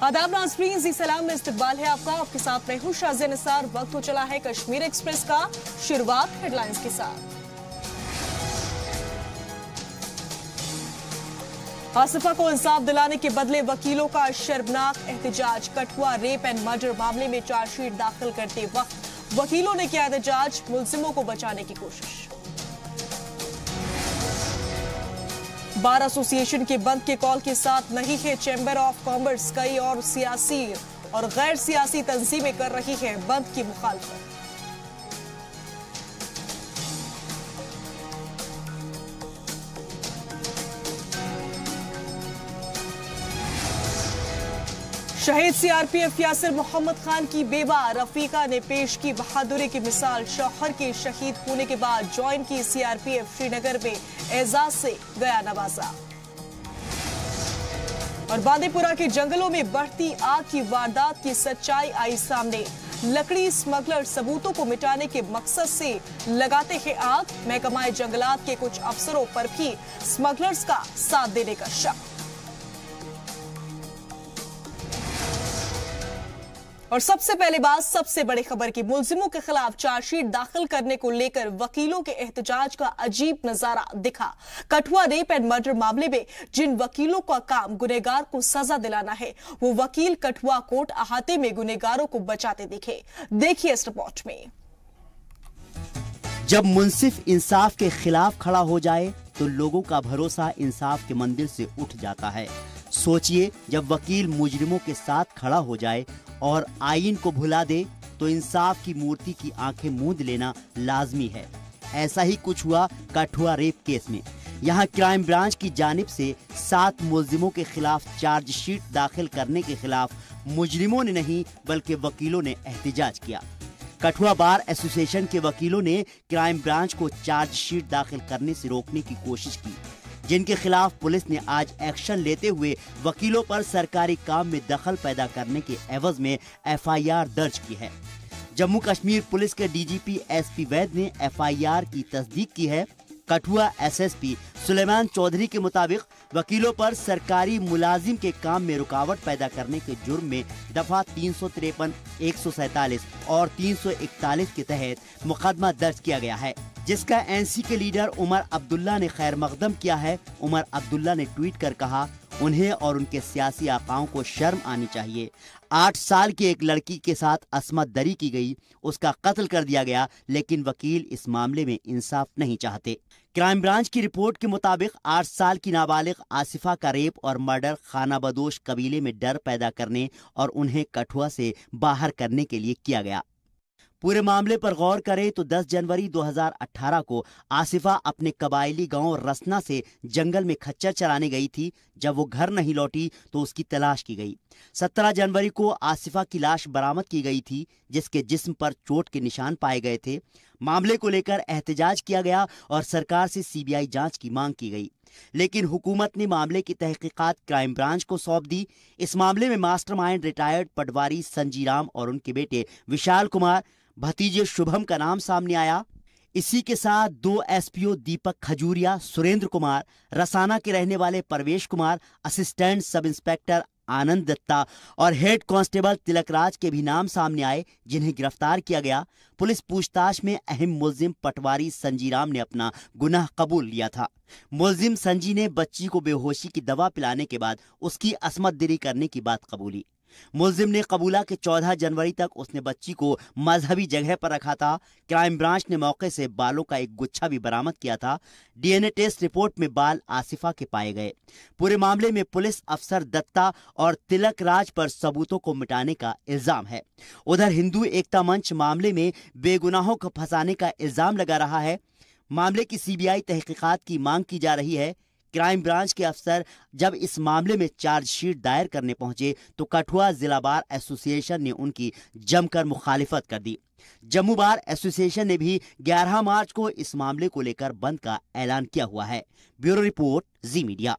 आदाब नाज़रीन, जी सलाम में इस्तकबाल है आपका। आपके साथ मैं हूं शाज़िया निसार। वक्त हो चला है कश्मीर एक्सप्रेस का। शुरुआत हेडलाइंस के साथ। आसिफा को इंसाफ दिलाने के बदले वकीलों का शर्मनाक एहतजाज। कठुआ रेप एंड मर्डर मामले में चार्जशीट दाखिल करते वक्त वकीलों ने किया एहतजाज, मुलजिमों को बचाने की कोशिश। बार एसोसिएशन के बंद के कॉल के साथ नहीं है चैम्बर ऑफ कॉमर्स। कई और सियासी और गैर सियासी तंजीमें कर रही है बंद की मुखालफत। शहीद सीआरपीएफ यासिर मोहम्मद खान की बेवा रफीका ने पेश की बहादुरी की मिसाल। शौहर के शहीद होने के बाद ज्वाइन की सीआरपीएफ। श्रीनगर में एजाज से गया नवाजा। और बांदीपुरा के जंगलों में बढ़ती आग की वारदात की सच्चाई आई सामने। लकड़ी स्मगलर सबूतों को मिटाने के मकसद से लगाते हैं आग। महकमा जंगलात के कुछ अफसरों पर भी स्मगलर्स का साथ देने का शक। और सबसे पहले बात सबसे बड़ी खबर की। मुलजिमों के खिलाफ चार्जशीट दाखिल करने को लेकर वकीलों के एहतजाज का अजीब नजारा दिखा। कठुआ रेप एंड मर्डर मामले में जिन वकीलों का काम गुनहगार को सजा दिलाना है, वो वकील कठुआ कोर्ट अहाते में गुनहगारों को बचाते दिखे। देखिए इस रिपोर्ट में। जब मुंसिफ इंसाफ के खिलाफ खड़ा हो जाए तो लोगों का भरोसा इंसाफ के मंदिर से उठ जाता है। सोचिए, जब वकील मुजरिमों के साथ खड़ा हो जाए और आईन को भुला दे तो इंसाफ की मूर्ति की आंखें मूंद लेना लाजमी है। ऐसा ही कुछ हुआ कठुआ रेप केस में। यहाँ क्राइम ब्रांच की जानिब से 7 मुलजिमों के खिलाफ चार्जशीट दाखिल करने के खिलाफ मुजरिमों ने नहीं बल्कि वकीलों ने एहतजाज किया। कठुआ बार एसोसिएशन के वकीलों ने क्राइम ब्रांच को चार्जशीट दाखिल करने से रोकने की कोशिश की, जिनके खिलाफ पुलिस ने आज एक्शन लेते हुए वकीलों पर सरकारी काम में दखल पैदा करने के एवज में एफआईआर दर्ज की है। जम्मू कश्मीर पुलिस के डीजीपी एसपी वैद ने एफआईआर की तस्दीक की है। कठुआ एसएसपी सुलेमान चौधरी के मुताबिक वकीलों पर सरकारी मुलाजिम के काम में रुकावट पैदा करने के जुर्म में दफा 353, 147 और 341 के तहत मुकदमा दर्ज किया गया है, जिसका एनसी के लीडर उमर अब्दुल्ला ने खैर मकदम किया है। उमर अब्दुल्ला ने ट्वीट कर कहा, उन्हें और उनके सियासी आकाओं को शर्म आनी चाहिए। 8 साल की एक लड़की के साथ अस्मत दरी की गई, उसका कत्ल कर दिया गया, लेकिन वकील इस मामले में इंसाफ नहीं चाहते। क्राइम ब्रांच की रिपोर्ट के मुताबिक 8 साल की नाबालिग आसिफा का रेप और मर्डर खानाबदोश कबीले में डर पैदा करने और उन्हें कठुआ से बाहर करने के लिए किया गया। पूरे मामले पर गौर करें तो 10 जनवरी 2018 को आसिफा अपने कबायली गांव रसना से जंगल में खच्चर चराने गई थी। जब वो घर नहीं लौटी तो उसकी तलाश की गई। 17 जनवरी को आसिफा की लाश बरामद की गई थी, जिसके जिस्म पर चोट के निशान पाए गए थे। मामले को लेकर एहतजाज किया गया और सरकार से सीबीआई जांच की मांग की गई, लेकिन हुकूमत ने मामले की तहकीकात क्राइम ब्रांच को सौंप दी। इस मामले में मास्टरमाइंड रिटायर्ड पटवारी संजीराम और उनके बेटे विशाल कुमार, भतीजे शुभम का नाम सामने आया। इसी के साथ 2 एसपीओ दीपक खजूरिया, सुरेंद्र कुमार, रसाना के रहने वाले परवेश कुमार, असिस्टेंट सब इंस्पेक्टर आनंद दत्ता और हेड कांस्टेबल तिलकराज के भी नाम सामने आए, जिन्हें गिरफ्तार किया गया। पुलिस पूछताछ में अहम मुलजिम पटवारी संजीराम ने अपना गुनाह कबूल लिया था। मुलजिम संजी ने बच्ची को बेहोशी की दवा पिलाने के बाद उसकी अस्मत दरी करने की बात कबूली। मुलजिम ने कबूला कि 14 जनवरी तक उसने बच्ची को मजहबी जगह पर रखा था। क्राइम ब्रांच ने मौके से बालों का एक गुच्छा भी बरामद किया था। डीएनए टेस्ट रिपोर्ट में बाल आसिफा के पाए गए। पूरे मामले में पुलिस अफसर दत्ता और तिलक राज पर सबूतों को मिटाने का इल्जाम है। उधर हिंदू एकता मंच मामले में बेगुनाहों को फंसाने का इल्जाम लगा रहा है। मामले की सीबीआई तहकीकात की मांग की जा रही है। क्राइम ब्रांच के अफसर जब इस मामले में चार्जशीट दायर करने पहुंचे तो कठुआ जिला बार एसोसिएशन ने उनकी जमकर मुखालिफत कर दी। जम्मू बार एसोसिएशन ने भी 11 मार्च को इस मामले को लेकर बंद का ऐलान किया हुआ है। ब्यूरो रिपोर्ट, जी मीडिया।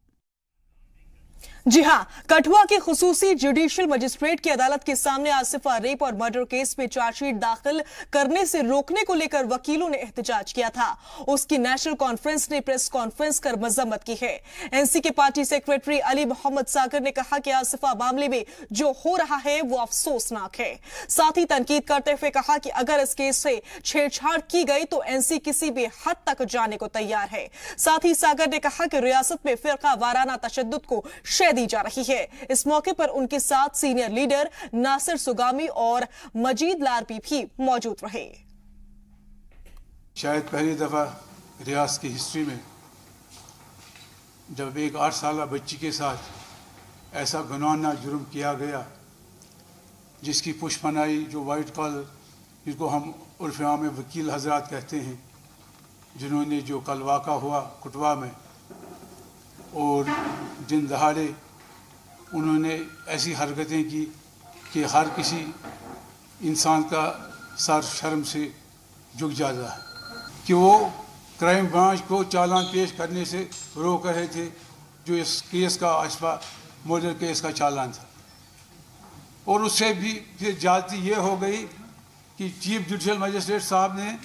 जी हां, कठुआ के खुसूसी जुडिशियल मजिस्ट्रेट की अदालत के सामने आसिफा रेप और मर्डर केस में चार्जशीट दाखिल करने से रोकने को लेकर वकीलों ने एहतजाज किया था। उसकी नेशनल कॉन्फ्रेंस ने प्रेस कॉन्फ्रेंस कर मजम्मत की है। एनसी के पार्टी सेक्रेटरी अली मोहम्मद सागर ने कहा कि आसिफा मामले में जो हो रहा है वो अफसोसनाक है। साथ ही तनकीद करते हुए कहा कि अगर इस केस से छेड़छाड़ की गई तो एनसी किसी भी हद तक जाने को तैयार है। साथ ही सागर ने कहा कि रियासत में फिरका वाराना तशद्दुद को दी जा रही है। इस मौके पर उनके साथ सीनियर लीडर नासिर सुगामी और मजीद लारबी भी मौजूद रहे। शायद पहली दफा रियासत की हिस्ट्री में जब एक 8 साल बच्ची के साथ ऐसा गुनाहगार जुर्म किया गया जिसकी पुष्पनाई जो वाइट कॉलर जिसको हम उर्फ आम में वकील हजरात कहते हैं, जिन्होंने जो कल वाक़ा हुआ कठुआ में और दिन दहाड़े उन्होंने ऐसी हरकतें की कि हर किसी इंसान का सर शर्म से झुक जाता है कि वो क्राइम ब्रांच को चालान पेश करने से रोक रहे थे जो इस केस का आसिफा मर्डर केस का चालान था। और उससे भी फिर जाती ये हो गई कि चीफ जुडिशल मजिस्ट्रेट साहब ने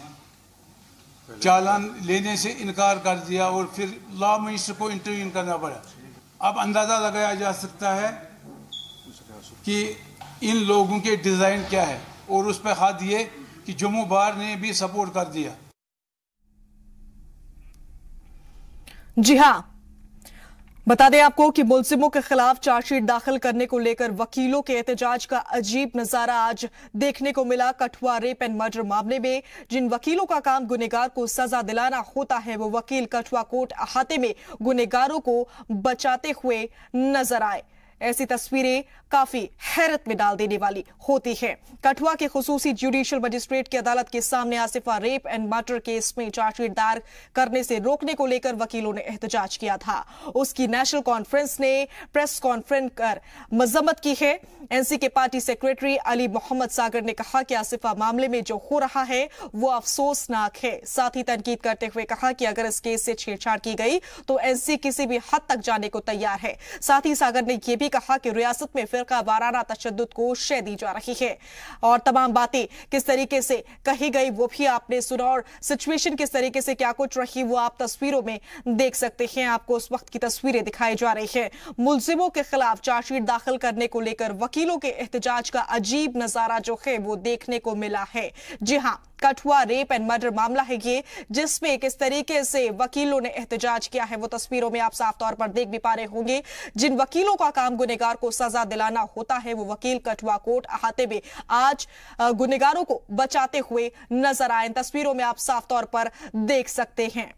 चालान लेने से इनकार कर दिया और फिर लॉ मिनिस्टर को इंटरव्यून करना पड़ा। अब अंदाज़ा लगाया जा सकता है कि इन लोगों के डिज़ाइन क्या है और उस पर हाथ दिए कि जम्मू बार ने भी सपोर्ट कर दिया। जी हां, बता दें आपको कि मुलजिमों के खिलाफ चार्जशीट दाखिल करने को लेकर वकीलों के एहतजाज का अजीब नजारा आज देखने को मिला। कठुआ रेप एंड मर्डर मामले में जिन वकीलों का काम गुनहगार को सजा दिलाना होता है वो वकील कठुआ कोर्ट अहाते में गुनहगारों को बचाते हुए नजर आए। ऐसी तस्वीरें काफी हैरत में डाल देने वाली होती है। कठुआ के खुसूसी जुडिशियल मजिस्ट्रेट की अदालत के सामने Asifa rape and murder case में चार्जशीट दायर करने से रोकने को लेकर वकीलों ने एहतजाज किया था। उसकी नेशनल कॉन्फ्रेंस ने प्रेस कॉन्फ्रेंस कर मजम्मत की है। एनसी के पार्टी सेक्रेटरी अली मोहम्मद सागर ने कहा कि आसिफा मामले में जो हो रहा है वो अफसोसनाक है। साथ ही तनकीद करते हुए कहा कि अगर इस केस से छेड़छाड़ की गई तो एनसी किसी भी हद तक जाने को तैयार है। साथ ही सागर ने यह भी कहा कि रियासत में फिरका वाराना तशद्दुद को शय दी जा रही है और तमाम बातें किस तरीके से कही गई वो भी आपने सुना और सिचुएशन किस तरीके से क्या कुछ रही वो आप तस्वीरों में देख सकते हैं। आपको उस वक्त की तस्वीरें दिखाई जा रही है। मुलजिमों के खिलाफ चार्जशीट दाखिल करने को लेकर वकीलों के एहतजाज का अजीब नजारा जो है वो देखने को मिला है। जी हां, कठुआ रेप एंड मर्डर मामला है ये, जिसमें किस तरीके से वकीलों ने एहतजाज किया है वो तस्वीरों में आप साफ तौर पर देख भी पा रहे होंगे। जिन वकीलों का काम गुनहगार को सजा दिलाना होता है वो वकील कठुआ कोर्ट अहाते में आज गुनहगारों को बचाते हुए नजर आए। इन तस्वीरों में आप साफ तौर पर देख सकते हैं।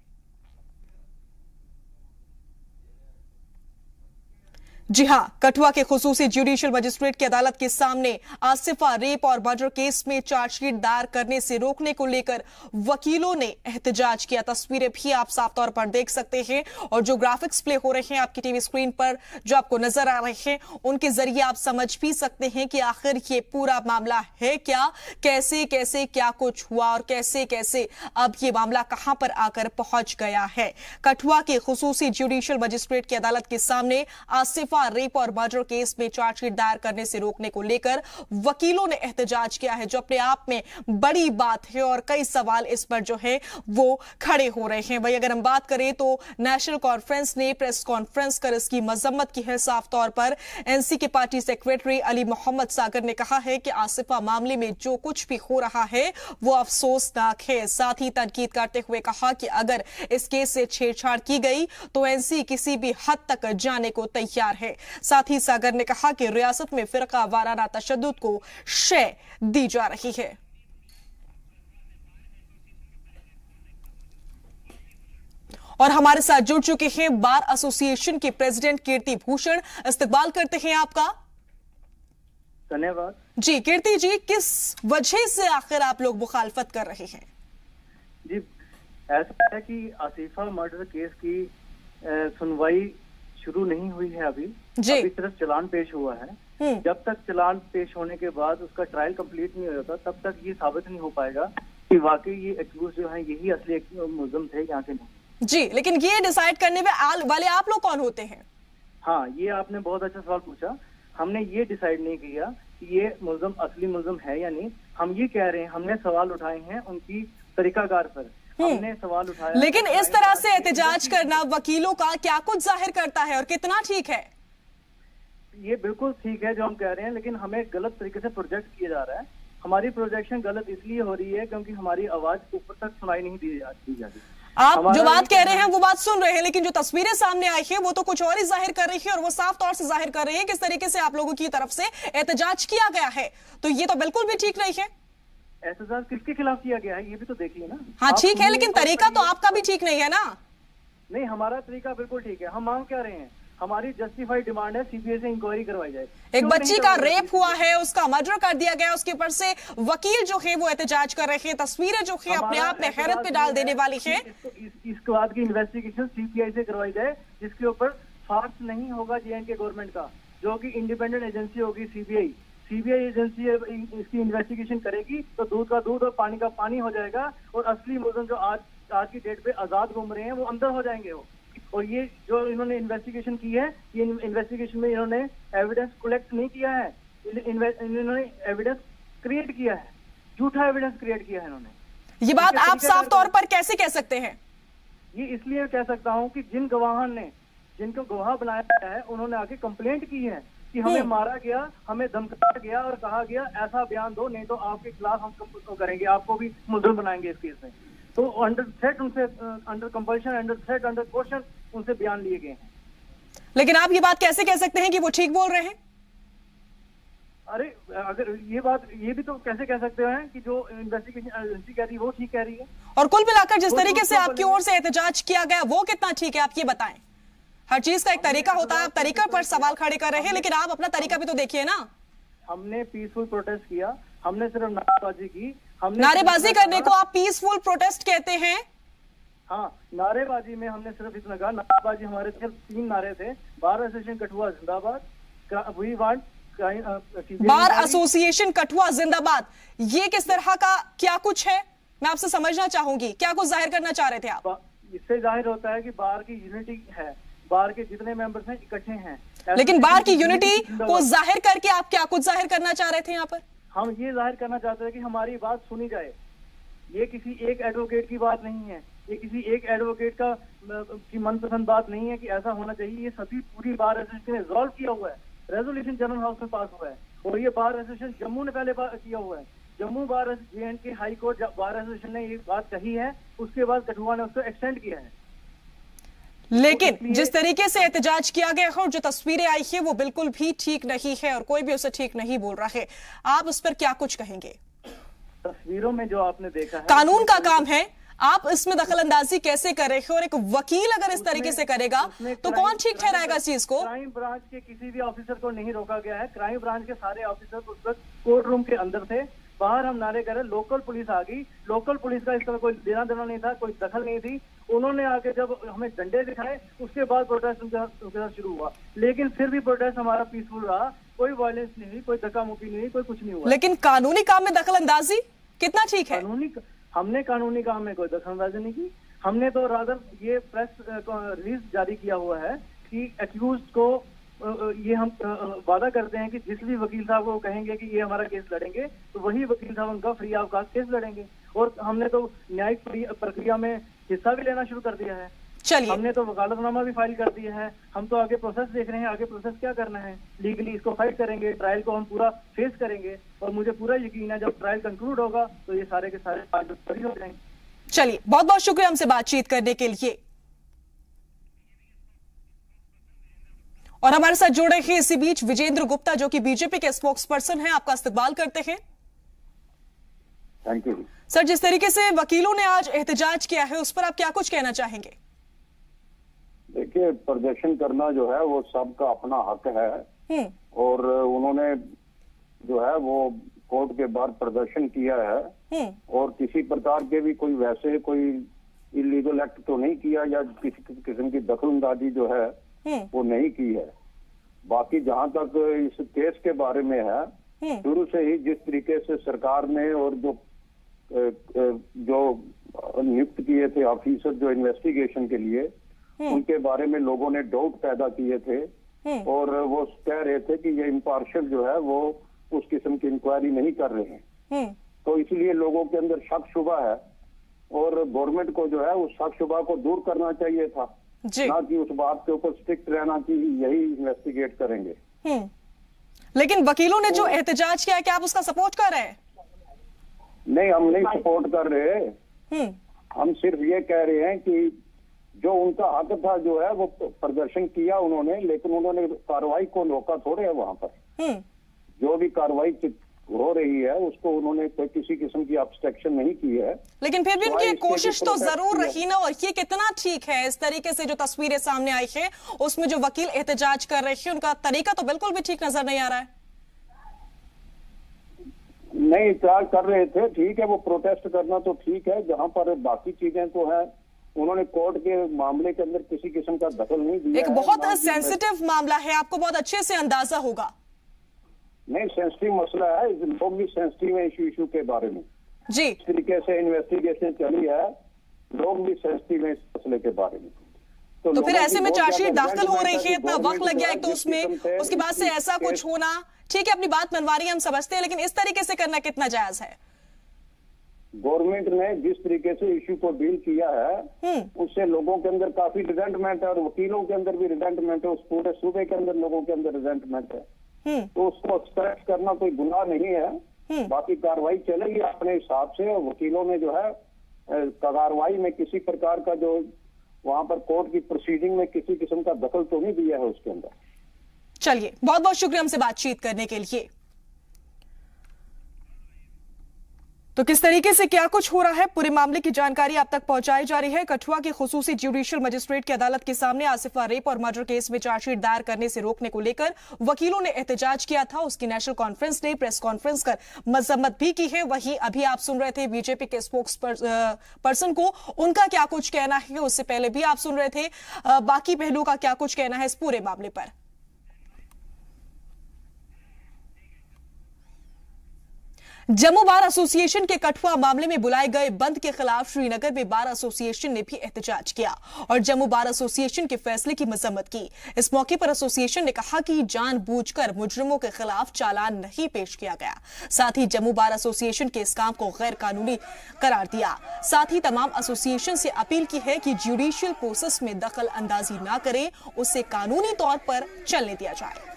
जी हां, कठुआ के खुसूसी जुडिशियल मजिस्ट्रेट की अदालत के सामने आसिफा रेप और मर्डर केस में चार्जशीट दायर करने से रोकने को लेकर वकीलों ने एहतजाज किया। तस्वीरें भी आप साफ तौर पर देख सकते हैं और जो ग्राफिक्स प्ले हो रहे हैं आपकी टीवी स्क्रीन पर जो आपको नजर आ रहे हैं उनके जरिए आप समझ भी सकते हैं कि आखिर ये पूरा मामला है क्या, कैसे कैसे क्या कुछ हुआ और कैसे कैसे अब ये मामला कहां पर आकर पहुंच गया है। कठुआ के खुसूसी जुडिशियल मजिस्ट्रेट की अदालत के सामने आसिफा रेप और मर्डर केस में चार्जशीट दायर करने से रोकने को लेकर वकीलों ने एहतजाज किया है, जो अपने आप में बड़ी बात है और कई सवाल इस पर जो है वो खड़े हो रहे हैं। भाई अगर हम बात करें तो नेशनल कॉन्फ्रेंस ने प्रेस कॉन्फ्रेंस कर इसकी मजम्मत की है। साफ तौर पर एनसी के पार्टी सेक्रेटरी अली मोहम्मद सागर ने कहा है कि आसिफा मामले में जो कुछ भी हो रहा है वो अफसोसनाक है। साथ ही तनकीद करते हुए कहा कि अगर इस केस से छेड़छाड़ की गई तो एनसी किसी भी हद तक जाने को तैयार है। साथ ही सागर ने कहा कि रियासत में फिरका वाराना तशद्दुद को शय दी जा रही है। और हमारे साथ जुड़ चुके हैं बार एसोसिएशन के प्रेसिडेंट कीर्ति भूषण। इस्तकबाल करते हैं आपका। धन्यवाद जी कीर्ति जी, किस वजह से आखिर आप लोग मुखालफत कर रहे हैं? जी, ऐसा है कि आसिफा मर्डर केस की सुनवाई शुरू नहीं हुई है अभी सिर्फ चलान पेश हुआ है। जब तक चलान पेश होने के बाद उसका ट्रायल कंप्लीट नहीं होता तब तक ये साबित नहीं हो पाएगा कि वाकई ये एक्यूज जो है यही असली मुलजिम थे या कि नहीं। जी, लेकिन ये डिसाइड करने वाले आप लोग कौन होते हैं? हाँ, ये आपने बहुत अच्छा सवाल पूछा। हमने ये डिसाइड नहीं किया कि ये मुल्ज़िम असली मुल्ज़िम है या नहीं। हम ये कह रहे हैं, हमने सवाल उठाए हैं उनकी तरीकाकार पर। हमने सवाल उठाया, लेकिन इस तरह से एहतजाज करना वकीलों का क्या कुछ जाहिर करता है और कितना ठीक है? ये बिल्कुल ठीक है जो हम कह रहे हैं, लेकिन हमें गलत तरीके से प्रोजेक्ट किया जा रहा है। हमारी प्रोजेक्शन गलत इसलिए हो रही है क्योंकि हमारी आवाज ऊपर तक सुनाई नहीं दी जाती। आप जो बात कह रहे हैं वो बात सुन रहे हैं, लेकिन जो तस्वीरें सामने आई है वो तो कुछ और ही जाहिर कर रही है, और वो साफ तौर से जाहिर कर रही है किस तरीके से आप लोगों की तरफ से एहतजाज किया गया है। तो ये तो बिल्कुल भी ठीक नहीं है। एहतजाज किसके खिलाफ किया गया है ये भी तो देखिए ना। हाँ ठीक है, लेकिन तरीका तो आपका भी ठीक नहीं है ना। नहीं, हमारा तरीका बिल्कुल ठीक है। हम मांग क्या रहे हैं, हमारी जस्टिफाइड डिमांड है सीबीआई से इंक्वायरी करवाई जाए। एक बच्ची का रेप हुआ है, उसका मर्डर कर दिया गया, उसके ऊपर से वकील जो है वो एहतजाज कर रहे हैं। तस्वीरें जो है अपने आप में हैरत पे डाल देने वाली है। इसके बाद की इन्वेस्टिगेशन सीबीआई से करवाई जाए, जिसके ऊपर फार्स नहीं होगा जेएनके गवर्नमेंट का, जो कि इंडिपेंडेंट एजेंसी होगी सीबीआई। सीबीआई एजेंसी इसकी इन्वेस्टिगेशन करेगी तो दूध का दूध और पानी का पानी हो जाएगा, और असली मुल्ज़िम जो आज की डेट पे आजाद घूम रहे हैं वो अंदर हो जाएंगे वो। और ये जो इन्होंने इन्वेस्टिगेशन की है, ये इन्वेस्टिगेशन में इन्होंने एविडेंस कलेक्ट नहीं किया है, इन्होंने एविडेंस क्रिएट किया है, झूठा एविडेंस क्रिएट किया है इन्होंने। ये बात आप साफ तौर पर कैसे कह सकते हैं? ये इसलिए कह सकता हूं कि जिनको गवाह बनाया गया है उन्होंने आके कंप्लेंट की है कि हमें मारा गया, हमें धमकाया गया और कहा गया ऐसा बयान दो, नहीं तो आपके खिलाफ हम करेंगे, आपको भी मुलज़िम बनाएंगे इस केस में। तो अंडर थ्रेट उनसे, under compulsion, under threat, under question उनसे बयान लिए गए हैं। लेकिन आप ये बात कैसे कह सकते हैं कि वो ठीक बोल रहे हैं? अरे अगर ये भी तो कैसे कह सकते हैं कि जो इन्वेस्टिगेशन एजेंसी कह रही है वो ठीक कह रही है। और कुल मिलाकर जिस तरीके से आपकी ओर से एहतजाज किया गया वो कितना ठीक है, आप ये बताएं। हर चीज का एक तरीका होता है, आप तरीका पर सवाल खड़े कर रहे हैं, लेकिन आप अपना तरीका भी तो देखिए ना। हमने पीसफुल प्रोटेस्ट किया, हमने सिर्फ नारेबाजी की। नारेबाजी करने को आप पीसफुल प्रोटेस्ट कहते हैं? हाँ, नारेबाजी में हमने सिर्फ इतना कहा। नारेबाजी हमारे सिर्फ 3 नारे थे। बार एसोसिएशन कठुआ जिंदाबाद, we want bar association Kathua जिंदाबाद। ये किस तरह का क्या कुछ है, मैं आपसे समझना चाहूंगी, क्या कुछ जाहिर करना चाह रहे थे आप? इससे जाहिर होता है कि बार की यूनिटी है, बार के जितने मेंबर्स हैं इकट्ठे हैं। लेकिन बार की यूनिटी को जाहिर करके आप क्या कुछ जाहिर करना चाह रहे थे यहाँ पर? हम ये जाहिर करना चाहते हैं कि हमारी बात सुनी जाए। ये किसी एक एडवोकेट की बात नहीं है, ये किसी एक एडवोकेट की मनपसंद बात नहीं है कि ऐसा होना चाहिए। ये सभी पूरी बार एसोसिएशन ने रिजॉल्व किया हुआ है, रेजोल्यूशन जनरल हाउस में पास हुआ है, और ये बार एसोसिएशन जम्मू ने पहले किया हुआ है। Jammu bar JNK high court bar association ने ये बात कही है, उसके बाद कठुआ ने उसको एक्सटेंड किया है। लेकिन जिस तरीके से एहतजाज किया गया है और जो तस्वीरें आई है वो बिल्कुल भी ठीक नहीं है, और कोई भी उसे ठीक नहीं बोल रहा है। आप इस पर क्या कुछ कहेंगे? तस्वीरों में जो आपने देखा है, कानून का काम है, आप इसमें दखल अंदाजी कैसे कर रहे हैं? और एक वकील अगर इस तरीके से करेगा तो कौन ठीक ठहराएगा इस चीज को? क्राइम ब्रांच के किसी भी ऑफिसर को नहीं रोका गया है। क्राइम ब्रांच के सारे ऑफिसर उस वक्त कोर्ट रूम के अंदर थे। बाहर हम नारे कर रहे, लोकल पुलिस आ गई। लोकल पुलिस का इसका कोई लेना देना नहीं था, कोई दखल नहीं थी। उन्होंने आके जब हमें डंडे दिखाए उसके बाद प्रोटेस्ट उनके साथ शुरू हुआ, लेकिन फिर भी प्रोटेस्ट हमारा पीसफुल रहा। कोई वायलेंस नहीं हुई, कोई धक्का मुक्की नहीं हुई, कोई कुछ नहीं हुआ। लेकिन कानूनी काम में दखल अंदाजी कितना ठीक है? हमने कानूनी काम में कोई दखल अंदाजी नहीं की। हमने तो रादर ये प्रेस रिलीज जारी किया हुआ है कि एक्यूज को ये हम वादा करते हैं कि जिस भी वकील साहब को कहेंगे कि ये हमारा केस लड़ेंगे, तो वही वकील साहब उनका फ्री ऑफ कॉस्ट केस लड़ेंगे। और हमने तो न्यायिक प्रक्रिया में हिस्सा भी लेना शुरू कर दिया है। चलिए, हमने तो वकालतनामा भी फाइल कर दिया है। हम तो आगे प्रोसेस देख रहे हैं, आगे प्रोसेस क्या करना है। लीगली इसको फाइट करेंगे, ट्रायल को हम पूरा फेस करेंगे, और मुझे पूरा यकीन है जब ट्रायल कंक्लूड होगा तो ये सारे के सारे फ्री हो जाएंगे। चलिए, बहुत बहुत शुक्रिया हमसे बातचीत करने के लिए। और हमारे साथ जुड़े हैं इसी बीच विजेंद्र गुप्ता, जो कि बीजेपी के स्पोक्स पर्सन हैं। आपका इस्तकबाल करते हैं। Thank you sir. जिस तरीके से वकीलों ने आज एहतजाज किया है उस पर आप क्या कुछ कहना चाहेंगे? देखिए, प्रदर्शन करना जो है वो सबका अपना हक है, और उन्होंने जो है वो कोर्ट के बाहर प्रदर्शन किया है, और किसी प्रकार के भी कोई वैसे कोई इलीगल एक्ट तो नहीं किया, या किसी किस्म की दखलंदाजी जो है वो नहीं की है। बाकी जहां तक इस केस के बारे में है, शुरू से ही जिस तरीके से सरकार ने और जो नियुक्त किए थे ऑफिसर जो इन्वेस्टिगेशन के लिए, उनके बारे में लोगों ने डाउट पैदा किए थे और वो कह रहे थे कि ये इम्पार्शियल जो है वो उस किस्म की इंक्वायरी नहीं कर रहे हैं। तो इसलिए लोगों के अंदर शक शुबा है और गवर्नमेंट को जो है उस शक शुबा को दूर करना चाहिए था, ना कि उस बात के ऊपर स्ट्रिक्ट रहना कि यही इन्वेस्टिगेट करेंगे। लेकिन वकीलों ने जो एहतजाज किया है, क्या आप उसका सपोर्ट कर रहे हैं? नहीं, हम नहीं सपोर्ट कर रहे। हम सिर्फ ये कह रहे हैं कि जो उनका हक था जो है वो प्रदर्शन किया उन्होंने, लेकिन उन्होंने कार्रवाई को रोका थोड़े है। वहां पर जो भी कार्रवाई हो रही है उसको उन्होंने कोई किसी किस्म की ऑब्स्ट्रक्शन नहीं की है। लेकिन फिर भी उनकी कोशिश तो जरूर रही ना। और ये कितना ठीक है? इस तरीके से जो तस्वीरें सामने आई है उसमें जो वकील एहतजाज कर रहे हैं उनका तरीका तो बिल्कुल भी ठीक नजर नहीं आ रहा है। नहीं, एहतजाज कर रहे थे, ठीक है, वो प्रोटेस्ट करना तो ठीक है। जहां पर बाकी चीजें तो है, उन्होंने कोर्ट के मामले के अंदर किसी किस्म का दखल नहीं दिया। एक बहुत सेंसिटिव मामला है, आपको बहुत अच्छे से अंदाजा होगा। नहीं, सेंसिटिव मसला है, लोग भी सेंसिटिव है इशू के बारे में जी। इस तरीके से इन्वेस्टिगेशन चली है, लोग भी सेंसिटिव है इस मसले के बारे में। तो फिर ऐसे में चार्जशीट दाखिल हो रही है, इतना वक्त लग गया एक तो उसमें, उसके बाद से ऐसा कुछ होना, ठीक है अपनी बात मनवा रही है, हम समझते हैं, लेकिन इस तरीके से करना कितना जायज है? गवर्नमेंट ने जिस तरीके से इशू को डील किया है उससे लोगों के अंदर काफी रिजेंटमेंट है और वकीलों के अंदर भी रिजेंटमेंट है, उस पूरे सूबे के अंदर लोगों के अंदर रिजेंटमेंट है। तो उसको एक्सप्रेस करना कोई गुनाह नहीं है। बाकी कार्रवाई चलेगी अपने हिसाब से। वकीलों ने जो है कार्रवाई में किसी प्रकार का जो वहां पर कोर्ट की प्रोसीडिंग में किसी किस्म का दखल तो नहीं दिया है उसके अंदर। चलिए, बहुत बहुत शुक्रिया हमसे बातचीत करने के लिए। तो किस तरीके से क्या कुछ हो रहा है, पूरे मामले की जानकारी आप तक पहुंचाई जा रही है। कठुआ के खुसूसी जुडिशियल मजिस्ट्रेट की अदालत के सामने आसिफा रेप और मर्डर केस में चार्जशीट दायर करने से रोकने को लेकर वकीलों ने एहतजाज किया था। उसकी नेशनल कॉन्फ्रेंस ने प्रेस कॉन्फ्रेंस कर मजम्मत भी की है। वहीं अभी आप सुन रहे थे बीजेपी के स्पोक्स पर्सन को, उनका क्या कुछ कहना है। उससे पहले भी आप सुन रहे थे बाकी पहलुओं का क्या कुछ कहना है इस पूरे मामले पर। जम्मू बार एसोसिएशन के कठुआ मामले में बुलाए गए बंद के खिलाफ श्रीनगर में बार एसोसिएशन ने भी एहतजाज किया और जम्मू बार एसोसिएशन के फैसले की मजम्मत की। इस मौके पर एसोसिएशन ने कहा कि जानबूझकर मुजरिमों के खिलाफ चालान नहीं पेश किया गया। साथ ही जम्मू बार एसोसिएशन के इस काम को गैर कानूनी करार दिया। साथ ही तमाम एसोसिएशन से अपील की है कि जुडिशियल प्रोसेस में दखल अंदाजी न करें, उसे कानूनी तौर पर चलने दिया जाए।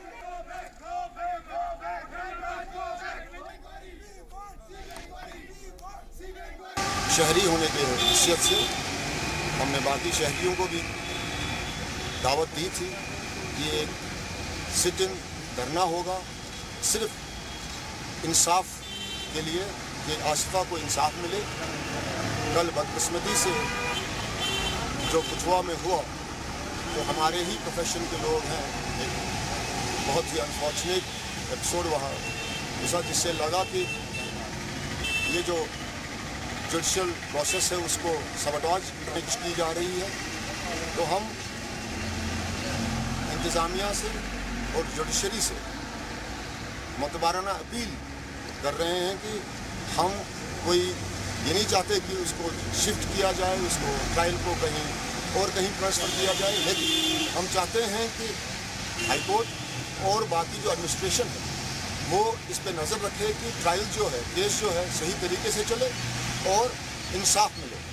शहरी होने की हैसियत से हमने बाकी शहरियों को भी दावत दी थी कि एक सिट इन धरना होगा सिर्फ इंसाफ के लिए, कि आसिफा को इंसाफ मिले। कल बदकिस्मती से जो कठुआ में हुआ तो हमारे ही प्रोफेशन के लोग हैं, एक बहुत ही अनफॉर्चुनेट एपिसोड वहाँ गुजरा, जिससे लगा कि ये जो जुडिशियल प्रोसेस है उसको सबटाज की जा रही है। तो हम इंतज़ामिया से और जुडिशरी से मतबाराना अपील कर रहे हैं कि हम कोई ये नहीं चाहते कि उसको शिफ्ट किया जाए, उसको ट्रायल को कहीं और कहीं ट्रांसफ़र किया जाए, लेकिन हम चाहते हैं कि हाई कोर्ट और बाकी जो एडमिनिस्ट्रेशन है वो इस पे नज़र रखे कि ट्रायल जो है, केस जो है सही तरीके से चले और इंसाफ मिले।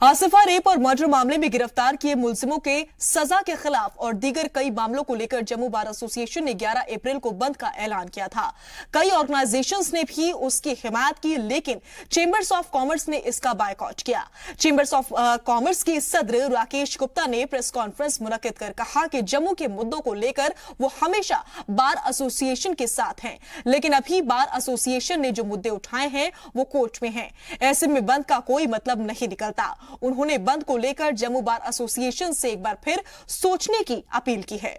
आसिफा रेप और मर्डर मामले में गिरफ्तार किए मुलजिमों के सजा के खिलाफ और दीगर कई मामलों को लेकर जम्मू बार एसोसिएशन ने 11 अप्रैल को बंद का ऐलान किया था। कई ऑर्गेनाइजेशंस ने भी उसकी हिमायत की, लेकिन चेंबर्स ऑफ कॉमर्स ने इसका बायकॉट किया। चेंबर्स ऑफ कॉमर्स के सदर राकेश गुप्ता ने प्रेस कॉन्फ्रेंस मुनक्किद कर कहा कि जम्मू के मुद्दों को लेकर वो हमेशा बार एसोसिएशन के साथ हैं, लेकिन अभी बार एसोसिएशन ने जो मुद्दे उठाए हैं वो कोर्ट में हैं। ऐसे में बंद का कोई मतलब नहीं निकलता। उन्होंने बंद को लेकर जम्मू बार एसोसिएशन से एक बार फिर सोचने की अपील की है।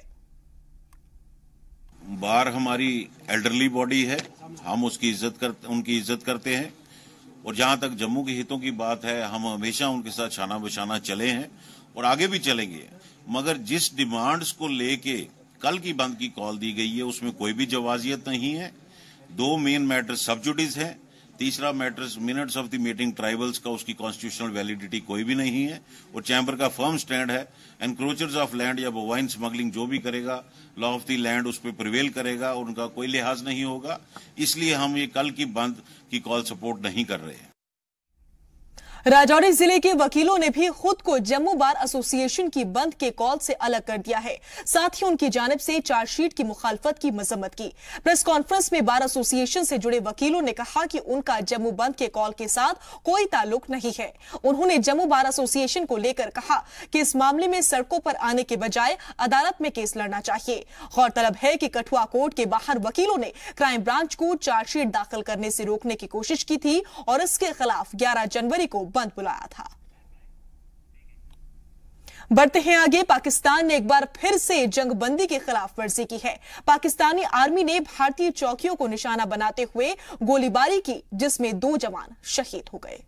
बार हमारी एल्डरली बॉडी है, हम उनकी इज्जत करते हैं और जहां तक जम्मू के हितों की बात है हम हमेशा उनके साथ शाना बशाना चले हैं और आगे भी चलेंगे। मगर जिस डिमांड्स को लेके कल की बंद की कॉल दी गई है उसमें कोई भी जवाजियत नहीं है। दो मेन मैटर सब जुडिस है, तीसरा matters minutes of the meeting tribals का, उसकी कॉन्स्टिट्यूशनल वैलिडिटी कोई भी नहीं है। और चैम्बर का फर्म स्टैंड है, एनक्रोचर्स ऑफ लैंड या बोवाइन स्मगलिंग जो भी करेगा, लॉ ऑफ द लैंड उस पर प्रिवेल करेगा, उनका कोई लिहाज नहीं होगा। इसलिए हम ये कल की बंद की कॉल सपोर्ट नहीं कर रहे हैं। राजौरी जिले के वकीलों ने भी खुद को जम्मू बार एसोसिएशन की बंद के कॉल से अलग कर दिया है। साथ ही उनकी जानिब से चार्जशीट की मुखालफत की मजम्मत की। प्रेस कॉन्फ्रेंस में बार एसोसिएशन से जुड़े वकीलों ने कहा कि उनका जम्मू बंद के कॉल के साथ कोई ताल्लुक नहीं है। उन्होंने जम्मू बार एसोसिएशन को लेकर कहा कि इस मामले में सड़कों पर आने के बजाय अदालत में केस लड़ना चाहिए। गौरतलब है कि कठुआ कोर्ट के बाहर वकीलों ने क्राइम ब्रांच को चार्जशीट दाखिल करने से रोकने की कोशिश की थी और इसके खिलाफ 11 जनवरी को बंद बुलाया था। बढ़ते हैं आगे। पाकिस्तान ने एक बार फिर से जंगबंदी की खिलाफ वर्जी की है। पाकिस्तानी आर्मी ने भारतीय चौकियों को निशाना बनाते हुए गोलीबारी की, जिसमें 2 जवान शहीद हो गए।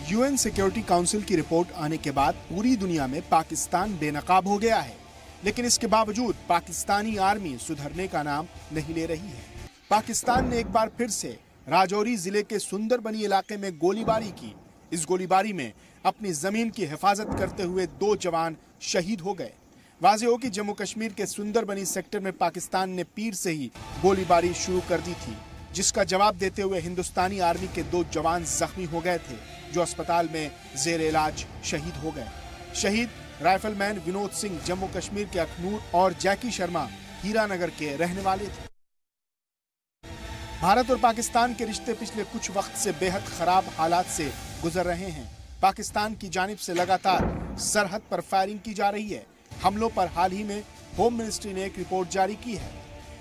यूएन सिक्योरिटी काउंसिल की रिपोर्ट आने के बाद पूरी दुनिया में पाकिस्तान बेनकाब हो गया है, लेकिन इसके बावजूद पाकिस्तानी आर्मी सुधरने का नाम नहीं ले रही है। पाकिस्तान ने एक बार फिर से राजौरी जिले के सुंदरबनी इलाके में गोलीबारी की। इस गोलीबारी में अपनी जमीन की हिफाजत करते हुए 2 जवान शहीद हो गए। वाज़ेह हो कि जम्मू कश्मीर के सुंदरबनी सेक्टर में पाकिस्तान ने पीर से ही गोलीबारी शुरू कर दी थी, जिसका जवाब देते हुए हिंदुस्तानी आर्मी के 2 जवान जख्मी हो गए थे, जो अस्पताल में जेर इलाज शहीद हो गए। शहीद राइफलमैन विनोद सिंह जम्मू कश्मीर के अखनूर और जैकी शर्मा हीरानगर के रहने वाले थे। भारत और पाकिस्तान के रिश्ते पिछले कुछ वक्त से बेहद खराब हालात से गुजर रहे हैं। पाकिस्तान की जानिब से लगातार सरहद पर फायरिंग की जा रही है। हमलों पर हाल ही में होम मिनिस्ट्री ने एक रिपोर्ट जारी की है।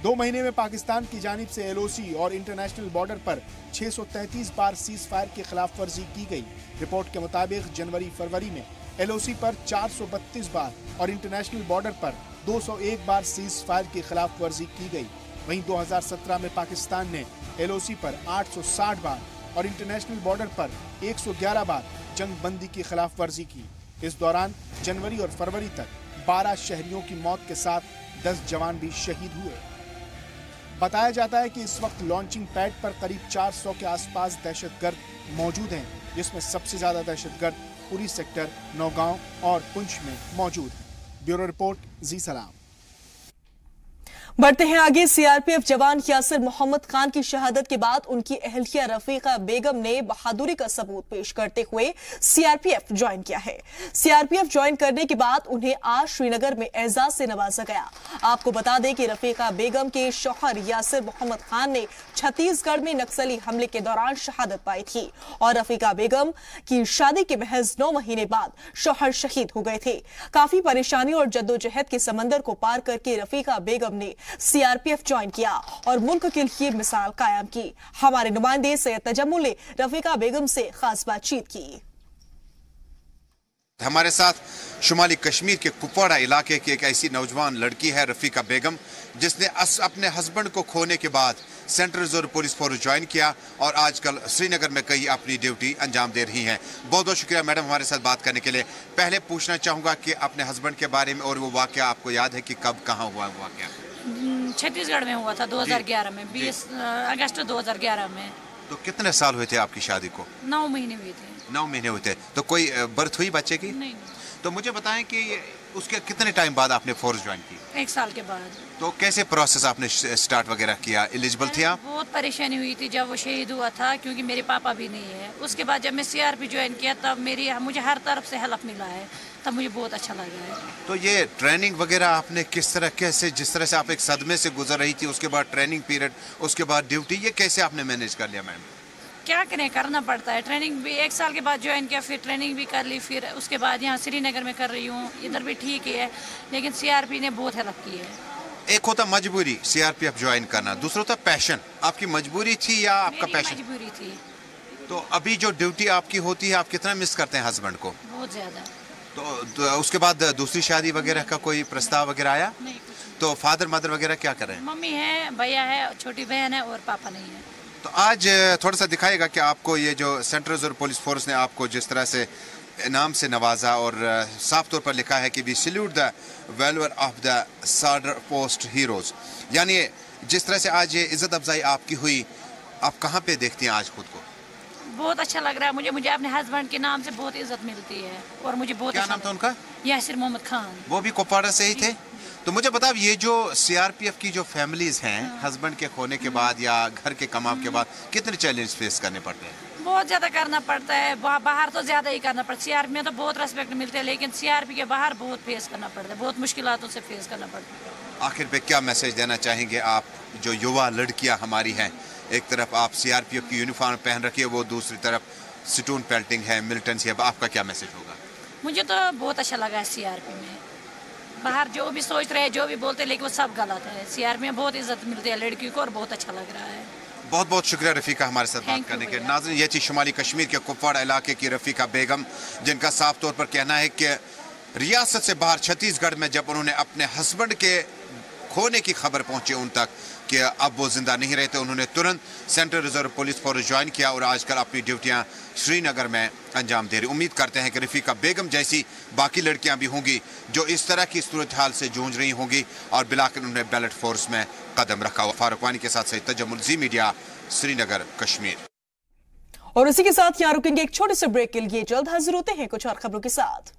2 महीने में पाकिस्तान की जानिब से एलओसी और इंटरनेशनल बॉर्डर पर 633 बार सीज फायर की खिलाफ वर्जी की गई। रिपोर्ट के मुताबिक जनवरी-फरवरी में एलओसी पर 432 बार और इंटरनेशनल बॉर्डर पर 201 बार सीज फायर की खिलाफ वर्जी की गई। वहीं 2017 में पाकिस्तान ने एलओसी पर 860 बार और इंटरनेशनल बॉर्डर पर 111 बार जंगबंदी की खिलाफ वर्जी की। इस दौरान जनवरी और फरवरी तक 12 शहरियों की मौत के साथ 10 जवान भी शहीद हुए। बताया जाता है कि इस वक्त लॉन्चिंग पैड पर करीब 400 के आसपास दहशतगर्द मौजूद हैं, जिसमें सबसे ज्यादा दहशतगर्द उरी सेक्टर, नौगांव और पुंछ में मौजूद हैं। ब्यूरो रिपोर्ट, जी सलाम। बढ़ते हैं आगे। सीआरपीएफ जवान यासिर मोहम्मद खान की शहादत के बाद उनकी अहलिया रफीका बेगम ने बहादुरी का सबूत पेश करते हुए सीआरपीएफ ज्वाइन किया है। सीआरपीएफ ज्वाइन करने के बाद उन्हें आज श्रीनगर में एजाज से नवाजा गया। आपको बता दें कि रफीका बेगम के शौहर यासिर मोहम्मद खान ने छत्तीसगढ़ में नक्सली हमले के दौरान शहादत पाई थी और रफीका बेगम की शादी के महज 9 महीने बाद शौहर शहीद हो गए थे। काफी परेशानी और जद्दोजहद के समंदर को पार करके रफीका बेगम ने सीआरपीएफ ज्वाइन किया और मुल्क के लिए मिसाल कायम की। हमारे नुमाइंदे सैयद तजम्मुल ने रफीका बेगम से खास बातचीत की। हमारे साथ शुमाली कश्मीर के कुपवाड़ा इलाके की एक ऐसी नौजवान लड़की है रफीका बेगम, जिसने अपने हस्बैंड को खोने के बाद central reserve police force join किया और आजकल श्रीनगर में कई अपनी ड्यूटी अंजाम दे रही हैं। बहुत बहुत शुक्रिया मैडम हमारे साथ बात करने के लिए। पहले पूछना चाहूंगा कि अपने हस्बैंड के बारे में और वो वाकया आपको याद है कि कब कहाँ हुआ वाकया? छत्तीसगढ़ में हुआ था 2011 में, 20 अगस्त 2011 में। तो कितने साल हुए थे आपकी शादी को? 9 महीने हुए थे। 9 महीने हुए थे। तो कोई बर्थ हुई बच्चे की? नहीं। तो मुझे बताएं कि उसके कितने टाइम बाद आपने फोर्स ज्वाइन की? 1 साल के बाद। तो कैसे प्रोसेस आपने स्टार्ट वगैरह किया? एलिजिबल थे आप? बहुत परेशानी हुई थी जब वो शहीद हुआ था, क्योंकि मेरे पापा भी नहीं है। उसके बाद जब मैं सीआरपी ज्वाइन किया तब मुझे हर तरफ से हेल्प मिला है, तब मुझे बहुत अच्छा लगा है। तो ये ट्रेनिंग वगैरह आपने किस तरह कैसे, जिस तरह से आप एक सदमे से गुजर रही थी, उसके बाद ट्रेनिंग पीरियड, उसके बाद ड्यूटी, ये कैसे आपने मैनेज कर लिया मैम? क्या करें, करना पड़ता है। ट्रेनिंग भी 1 साल के बाद ज्वाइन किया, फिर ट्रेनिंग भी कर ली, फिर उसके बाद यहाँ श्रीनगर में कर रही हूँ। इधर भी ठीक ही है, लेकिन सीआरपी ने बहुत हेल्प की है। एक होता मजबूरी सीआरपीएफ ज्वाइन करना, दूसरा होता पैशन। आपकी मजबूरी थी या आपका पैशन? मजबूरी थी। तो अभी जो ड्यूटी आपकी होती है, आप कितना मिस करते हैं हस्बैंड को? बहुत ज्यादा। तो उसके बाद दूसरी शादी वगैरह का कोई प्रस्ताव वगैरह आया? नहीं। तो फादर मदर वगैरह क्या कर रहे हैं? मम्मी है, भैया है, छोटी बहन है और पापा नहीं है। तो आज थोड़ा सा दिखाएगा कि आपको ये जो सेंट्रल रिजर्व पुलिस फोर्स ने आपको जिस तरह से इनाम से नवाजा और साफ तौर पर लिखा है कि we salute the valour of the border post heroes, यानी जिस तरह से आज ये इज्जत अफजाई आपकी हुई आप कहाँ पे देखती हैं आज खुद को? बहुत अच्छा लग रहा है मुझे अपने हस्बैंड के नाम से बहुत इज्जत मिलती है और मुझे बहुत क्या अच्छा नाम था उनका? यासिर मोहम्मद खान। वो भी कुपवाड़ा से ही थे। तो मुझे बताओ, ये जो सीआरपीएफ की जो फैमिलीज हैं, हस्बैंड के खोने के बाद या घर के कमाव के बाद कितने चैलेंज फेस करने पड़ते हैं? बहुत ज्यादा करना पड़ता है, बाहर तो ज्यादा ही करना पड़ता है। सीआरपी में तो बहुत रेस्पेक्ट मिलते हैं, लेकिन सीआरपी के बाहर बहुत फेस करना पड़ता है, बहुत मुश्किलों से फेस करना पड़ता है। आखिर पे क्या मैसेज देना चाहेंगे आप, जो युवा लड़कियां हमारी हैं? एक तरफ आप सीआरपीएफ की यूनिफॉर्म पहन रखी है, वो दूसरी तरफ स्टोन पेल्टिंग है, मिलिटेंसी है, आपका क्या मैसेज होगा? मुझे तो बहुत अच्छा लगा है सीआरपी में। बाहर जो भी सोच रहे हैं, जो भी बोलते हैं, लेकिन वो सब गलत है। सीआरपी में बहुत इज्जत मिलती है लड़कियों को और बहुत अच्छा लग रहा है। बहुत बहुत शुक्रिया रफ़ीका हमारे साथ बात करने के। नाज़रीन, ये थी शुमाली कश्मीर के कुपवाड़ा इलाके की रफ़ीका बेगम, जिनका साफ तौर पर कहना है कि रियासत से बाहर छत्तीसगढ़ में जब उन्होंने अपने हस्बैंड के खोने की खबर पहुंची उन तक कि अब वो जिंदा नहीं रहते, उन्होंने तुरंत central reserve police force join किया और आजकल अपनी ड्यूटियां श्रीनगर में अंजाम दे रही। उम्मीद करते हैं कि रफ़ीका बेगम जैसी बाकी लड़कियां भी होंगी जो इस तरह की सूरत हाल से जूझ रही होंगी और बिलाकर उन्होंने बैलेट फोर्स में कदम रखा हुआ। फारूक वानी के साथ सईद तजम्मुल, ज़ी मीडिया, श्रीनगर, कश्मीर। और इसी के साथ यहाँ रुकेंगे एक छोटे से ब्रेक के लिए। जल्द हाजिर होते हैं कुछ और खबरों के साथ।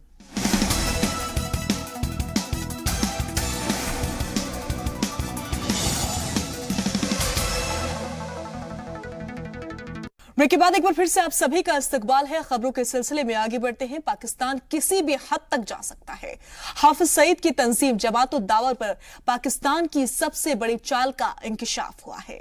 ब्रेक के बाद एक बार फिर से आप सभी का इस्तकबाल है। खबरों के सिलसिले में आगे बढ़ते हैं। पाकिस्तान किसी भी हद तक जा सकता है। हाफिज सईद की तंजीम जमात उद दावा पर पाकिस्तान की सबसे बड़ी चाल का इंकिशाफ हुआ है।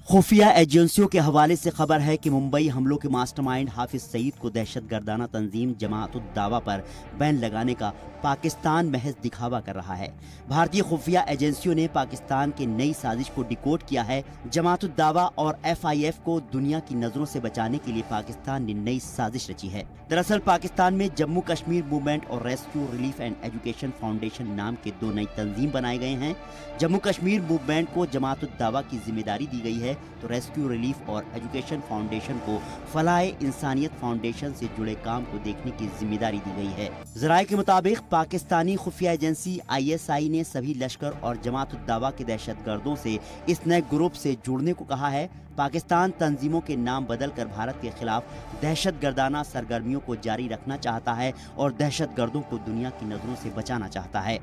खुफिया एजेंसियों के हवाले से खबर है कि मुंबई हमलों के मास्टरमाइंड हाफिज सईद को दहशतगर्दाना तंजीम जमात उद दावा पर बैन लगाने का पाकिस्तान महज दिखावा कर रहा है। भारतीय खुफिया एजेंसियों ने पाकिस्तान की नई साजिश को डिकोड किया है। जमात उद दावा और FIF को दुनिया की नजरों से बचाने के लिए पाकिस्तान ने नई साजिश रची है। दरअसल पाकिस्तान में जम्मू कश्मीर मूवमेंट और rescue relief and education foundation नाम के दो नई तंजीम बनाए गए हैं। जम्मू कश्मीर मूवमेंट को जमात उद दावा की जिम्मेदारी दी गई है, तो रेस्क्यू रिलीफ और एजुकेशन फाउंडेशन को फलाए इंसानियत फाउंडेशन से जुड़े काम को देखने की जिम्मेदारी दी गई है। जराये के मुताबिक पाकिस्तानी खुफिया एजेंसी ISI ने सभी लश्कर और जमात उद दावा के दहशतगर्दों से इस नए ग्रुप से जुड़ने को कहा है। पाकिस्तान तंजीमों के नाम बदलकर भारत के खिलाफ दहशतगर्दाना सरगर्मियों को जारी रखना चाहता है और दहशतगर्दों को दुनिया की नजरों से बचाना चाहता है।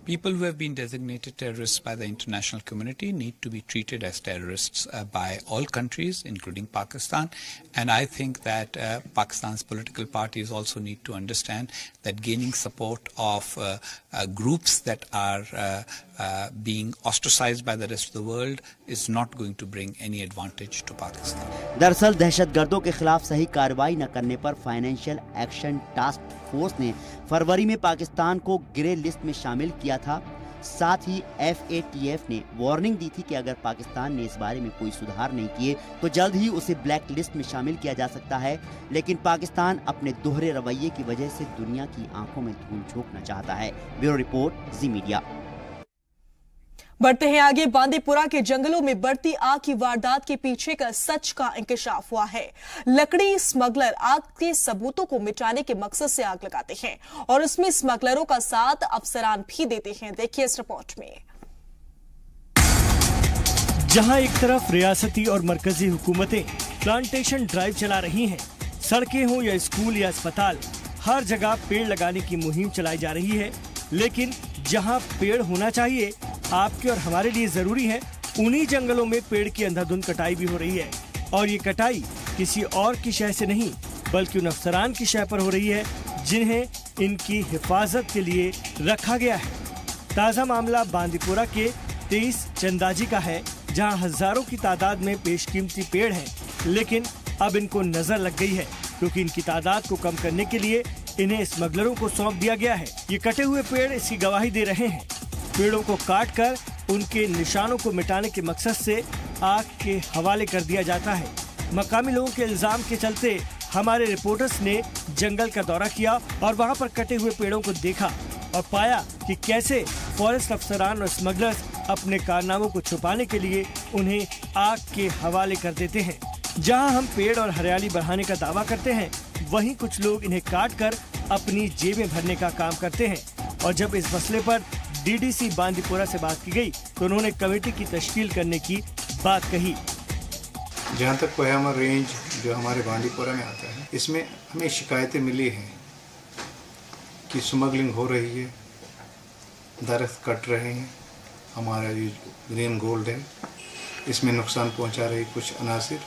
People who have been designated terrorists by the international community need to be treated as terrorists by all countries, including Pakistan. And I think that Pakistan's political parties also need to understand that gaining support of groups that are being ostracized by the rest of the world is not going to bring any advantage to Pakistan. दरअसल दहशतगर्दों के खिलाफ सही कार्रवाई न करने पर financial action task force ने फरवरी में पाकिस्तान को ग्रे लिस्ट में शामिल किया था। साथ ही FATF ने वार्निंग दी थी कि अगर पाकिस्तान ने इस बारे में कोई सुधार नहीं किए तो जल्द ही उसे ब्लैक लिस्ट में शामिल किया जा सकता है। लेकिन पाकिस्तान अपने दोहरे रवैये की वजह से दुनिया की आंखों में धूल झोंकना चाहता है। ब्यूरो रिपोर्ट, ज़ी मीडिया। बढ़ते हैं आगे। बांदीपुरा के जंगलों में बढ़ती आग की वारदात के पीछे का सच का इंकशाफ हुआ है। लकड़ी स्मगलर आग के सबूतों को मिटाने के मकसद से आग लगाते हैं और इसमें स्मगलरों का साथ अफसरान भी देते हैं। देखिए इस रिपोर्ट में। जहां एक तरफ रियासती और मरकजी हुकूमतें प्लांटेशन ड्राइव चला रही हैं, सड़कें हो या स्कूल या अस्पताल, हर जगह पेड़ लगाने की मुहिम चलाई जा रही है। लेकिन जहां पेड़ होना चाहिए, आपके और हमारे लिए जरूरी है, उन्हीं जंगलों में पेड़ की अंधाधुंध कटाई भी हो रही है। और ये कटाई किसी और की शय से नहीं बल्कि उन अफसरान की शय पर हो रही है जिन्हें इनकी हिफाजत के लिए रखा गया है। ताज़ा मामला बांदीपुरा के 23 चंदाजी का है, जहां हजारों की तादाद में बेशकीमती पेड़ हैं, लेकिन अब इनको नजर लग गई है क्योंकि इनकी तादाद को कम करने के लिए इन्हें स्मगलरों को सौंप दिया गया है। ये कटे हुए पेड़ इसकी गवाही दे रहे हैं। पेड़ों को काटकर उनके निशानों को मिटाने के मकसद से आग के हवाले कर दिया जाता है। मकामी लोगों के इल्जाम के चलते हमारे रिपोर्टर्स ने जंगल का दौरा किया और वहां पर कटे हुए पेड़ों को देखा और पाया कि कैसे फॉरेस्ट अफसरान और स्मगलर्स अपने कारनामों को छुपाने के लिए उन्हें आग के हवाले कर देते हैं। जहां हम पेड़ और हरियाली बढ़ाने का दावा करते हैं, वहीं कुछ लोग इन्हें काटकर अपनी जेबें भरने का काम करते हैं। और जब इस मसले पर DDC बांदीपुरा से बात की गई तो उन्होंने कमेटी की तश्कील करने की बात कही। जहाँ तक कोहिमा रेंज जो हमारे बांदीपुरा में आता है, इसमें हमें शिकायतें मिली हैं कि स्मगलिंग हो रही है, दरख्त कट रहे हैं, हमारा ये ग्रीन गोल्ड है इसमें नुकसान पहुंचा रहे कुछ अनासिर।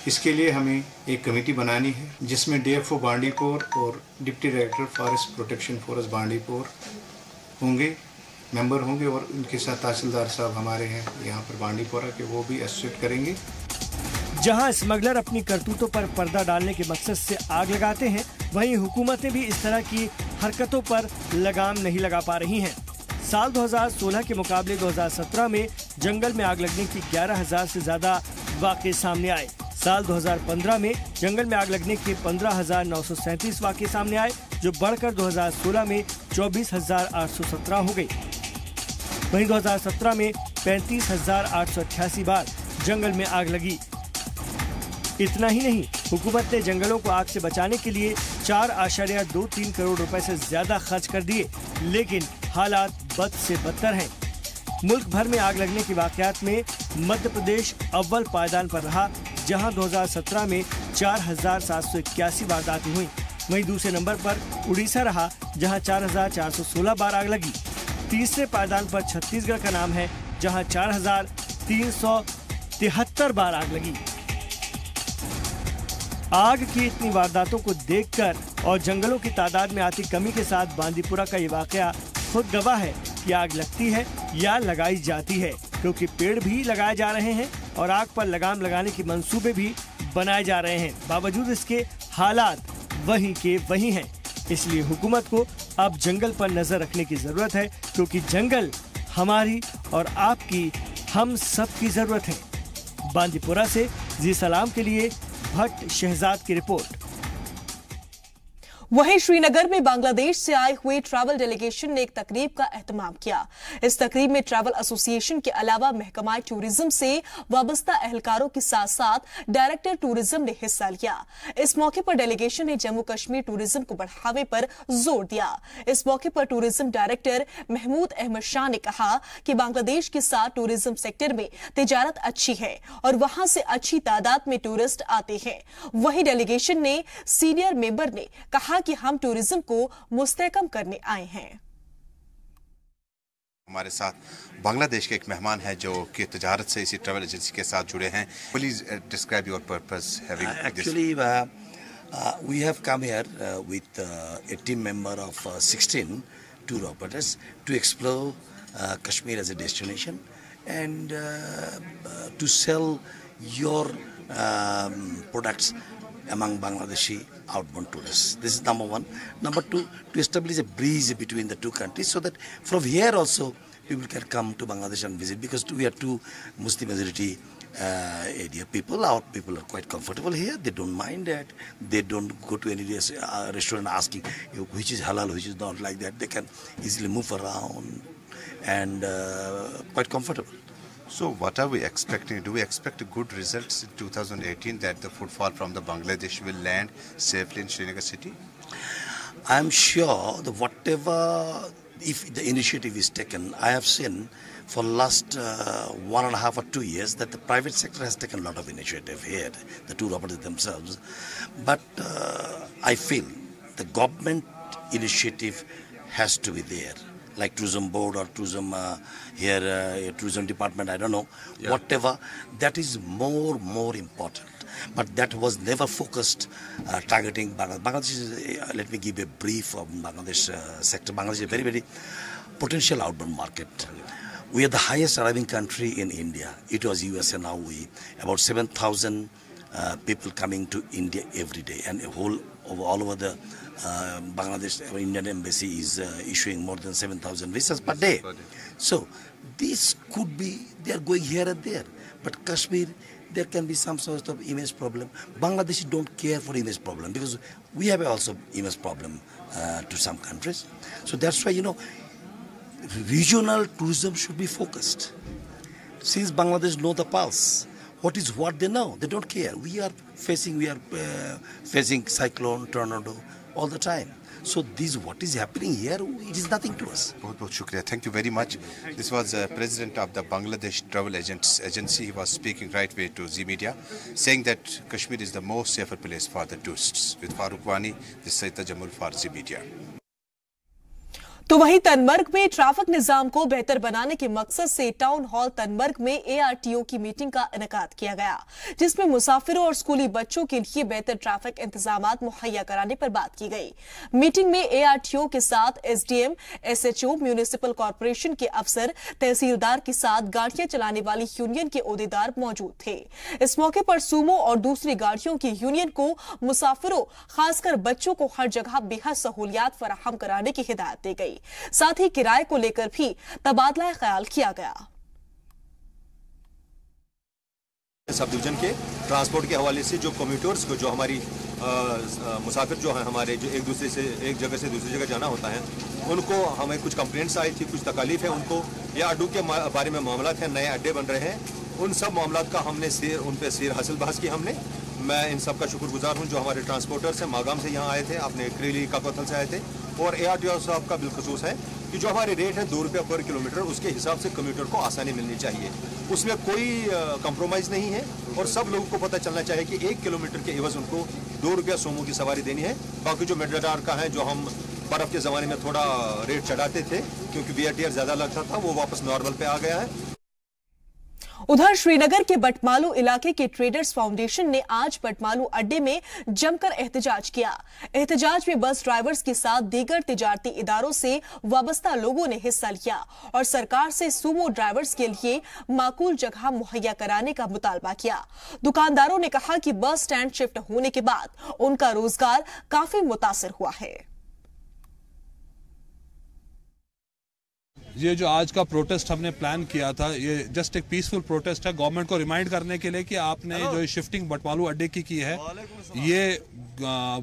इसके लिए हमें एक कमेटी बनानी है जिसमें डीएफओ बांदीपुर और deputy director forest protection force Bandipur होंगे, मेंबर होंगे, और उनके साथ तहसीलदार साहब हमारे हैं यहाँ पर बांदीपुरा के, वो भी एसोसिएट करेंगे। जहां स्मगलर अपनी करतूतों पर पर्दा डालने के मकसद से आग लगाते हैं, वहीं हुकूमतें भी इस तरह की हरकतों पर लगाम नहीं लगा पा रही हैं। साल 2016 के मुकाबले 2017 में जंगल में आग लगने की 11,000 से ज्यादा वाक़े सामने आए। साल 2015 में जंगल में आग लगने के 15,937 वाक़े सामने आए, जो बढ़कर 2016 में 24,817 हो गई। वहीं 2017 में 35,888 बार जंगल में आग लगी। इतना ही नहीं, हुकूमत ने जंगलों को आग से बचाने के लिए 4.23 करोड़ रुपए से ज्यादा खर्च कर दिए, लेकिन हालात बद से बदतर हैं। मुल्क भर में आग लगने के वाकयात में मध्य प्रदेश अव्वल पायदान पर रहा, जहां 2017 में 4,781 वारदातें हुई। वहीं दूसरे नंबर पर उड़ीसा रहा, जहां 4,416 बार आग लगी। तीसरे पायदान पर छत्तीसगढ़ का नाम है, जहां 4,373 बार आग लगी। आग की इतनी वारदातों को देखकर और जंगलों की तादाद में आती कमी के साथ बांदीपुरा का ये वाकया खुद गवाह है कि आग लगती है या लगाई जाती है, क्योंकि पेड़ भी लगाए जा रहे हैं और आग पर लगाम लगाने के मंसूबे भी बनाए जा रहे हैं। बावजूद इसके हालात वहीं के वहीं हैं। इसलिए हुकूमत को अब जंगल पर नजर रखने की जरूरत है, क्योंकि जंगल हमारी और आपकी, हम सब की जरूरत है। बांदीपुरा से जी सलाम के लिए भट्ट शहजाद की रिपोर्ट। वहीं श्रीनगर में बांग्लादेश से आए हुए ट्रैवल डेलीगेशन ने एक तकरीब का एहतमाम किया। इस तकरीब में ट्रैवल एसोसिएशन के अलावा महकमा टूरिज्म से वाबस्ता एहलकारों के साथ साथ डायरेक्टर टूरिज्म ने हिस्सा लिया। इस मौके पर डेलीगेशन ने जम्मू कश्मीर टूरिज्म को बढ़ावे पर जोर दिया। इस मौके पर टूरिज्म डायरेक्टर महमूद अहमद शाह ने कहा कि बांग्लादेश के साथ टूरिज्म सेक्टर में तिजारत अच्छी है और वहां से अच्छी तादाद में टूरिस्ट आते हैं। वहीं डेलीगेशन ने सीनियर मेंबर ने कहा कि हम टूरिज्म को मुस्तहकम करने आए हैं। हमारे साथ बांग्लादेश के एक मेहमान है जो कि तिजारत से इसी ट्रैवल एजेंसी के साथ जुड़े हैं। Please describe your purpose having actually we have come here with a team member of 16 tour operators to explore Kashmir as a destination and to sell your products among Bangladeshi outbound tourists. This is number one. Number two, to establish a bridge between the two countries so that from here also people can come to Bangladesh and visit, because we are two Muslim majority area people. Our people are quite comfortable here. They don't mind that. They don't go to any restaurant asking which is halal, which is not, like that. They can easily move around and quite comfortable. So what are we expecting? Do we expect good results in 2018 that the footfall from the Bangladesh will land safely in Srinagar city? I am sure that whatever, if the initiative is taken, I have seen for last 1.5 or 2 years that the private sector has taken a lot of initiative here, the tour operators themselves. But I feel the government initiative has to be there. Like tourism board or tourism tourism department, I don't know, whatever, that is more important. But that was never focused targeting Bangladesh. Bangladesh is, let me give a brief of Bangladesh sector. Bangladesh is a very, very potential outbound market. We are the highest arriving country in India. It was USA, now we, about 7,000 people coming to India every day, and all over the Bangladesh, Indian embassy is issuing more than 7,000 visas per day. So this could be, they are going here and there. But Kashmir, there can be some sort of image problem. Bangladeshi don't care for image problem, because we have also image problem to some countries. So that's why, regional tourism should be focused. Since Bangladesh know the pulse, what is what they know, they don't care. We are facing cyclone, tornado all the time. So this what is happening here, it is nothing to us. बहुत बहुत शुक्रिया. Thank you very much. This was President of the Bangladesh Travel Agency. He was speaking right way to Z Media, saying that Kashmir is the most safer place for the tourists. With Farooq Wani, this is Sayyid Tajamul for Z Media. तो वहीं तनमर्ग में traffic निजाम को बेहतर बनाने के मकसद से town hall तनमर्ग में ARTO की मीटिंग का इनेकाद किया गया, जिसमें मुसाफिरों और स्कूली बच्चों के लिए बेहतर ट्रैफिक इंतजामात मुहैया कराने पर बात की गई। मीटिंग में ARTO के साथ SDM, SHO, म्यूनिसिपल कॉर्पोरेशन के अफसर, तहसीलदार के साथ गाड़ियां चलाने वाली यूनियन के ओहदेदार मौजूद थे। इस मौके पर सूमो और दूसरी गाड़ियों की यूनियन को मुसाफिरों, खासकर बच्चों को हर जगह बेहद सहूलियात फराहम कराने की हिदायत दी गई। साथ ही किराए को लेकर भी तबादला ख्याल किया गया। सब डिवीजन के ट्रांसपोर्ट के हवाले से जो कम्यूटर्स को, जो हमारी मुसाफिर जो हैं हमारे, जो एक दूसरे से एक जगह से दूसरी जगह जाना होता है, उनको हमें कुछ कंप्लेंट्स आई थी, कुछ तकालीफ है उनको, या अड्डों के बारे में मामला है, नए अड्डे बन रहे हैं, उन सब मामला का हमने उन पर शेर हासिल बहस की हमने। मैं इन सब का शुक्रगुजार हूं जो हमारे ट्रांसपोर्टर्स हैं, मागाम से यहाँ आए थे, अपने क्रेली काकोथल से आए थे, और ARTO साहब का बिलखसूस है कि जो हमारे रेट है 2 रुपये पर किलोमीटर, उसके हिसाब से कम्यूटर को आसानी मिलनी चाहिए, उसमें कोई कंप्रोमाइज़ नहीं है, और सब लोगों को पता चलना चाहिए कि 1 किलोमीटर के एवज उनको 2 रुपया सोमो की सवारी देनी है। बाकी जो मेटाडोर का है, जो हम बर्फ़ के ज़माने में थोड़ा रेट चढ़ाते थे क्योंकि BRTR ज़्यादा लगता था, वो वापस नॉर्मल पे आ गया है। उधर श्रीनगर के बटमालू इलाके के ट्रेडर्स फाउंडेशन ने आज बटमालू अड्डे में जमकर एहतजाज किया। एहतजाज में बस ड्राइवर्स के साथ दीगर तिजारती इदारों से वाबस्ता लोगों ने हिस्सा लिया और सरकार से सूमो ड्राइवर्स के लिए माकूल जगह मुहैया कराने का मुतालबा किया। दुकानदारों ने कहा कि बस स्टैंड शिफ्ट होने के बाद उनका रोजगार काफी मुतासर हुआ है। ये जो आज का प्रोटेस्ट हमने प्लान किया था, ये जस्ट एक पीसफुल प्रोटेस्ट है, गवर्नमेंट को रिमाइंड करने के लिए कि आपने जो शिफ्टिंग बटमालू अड्डे की है, ये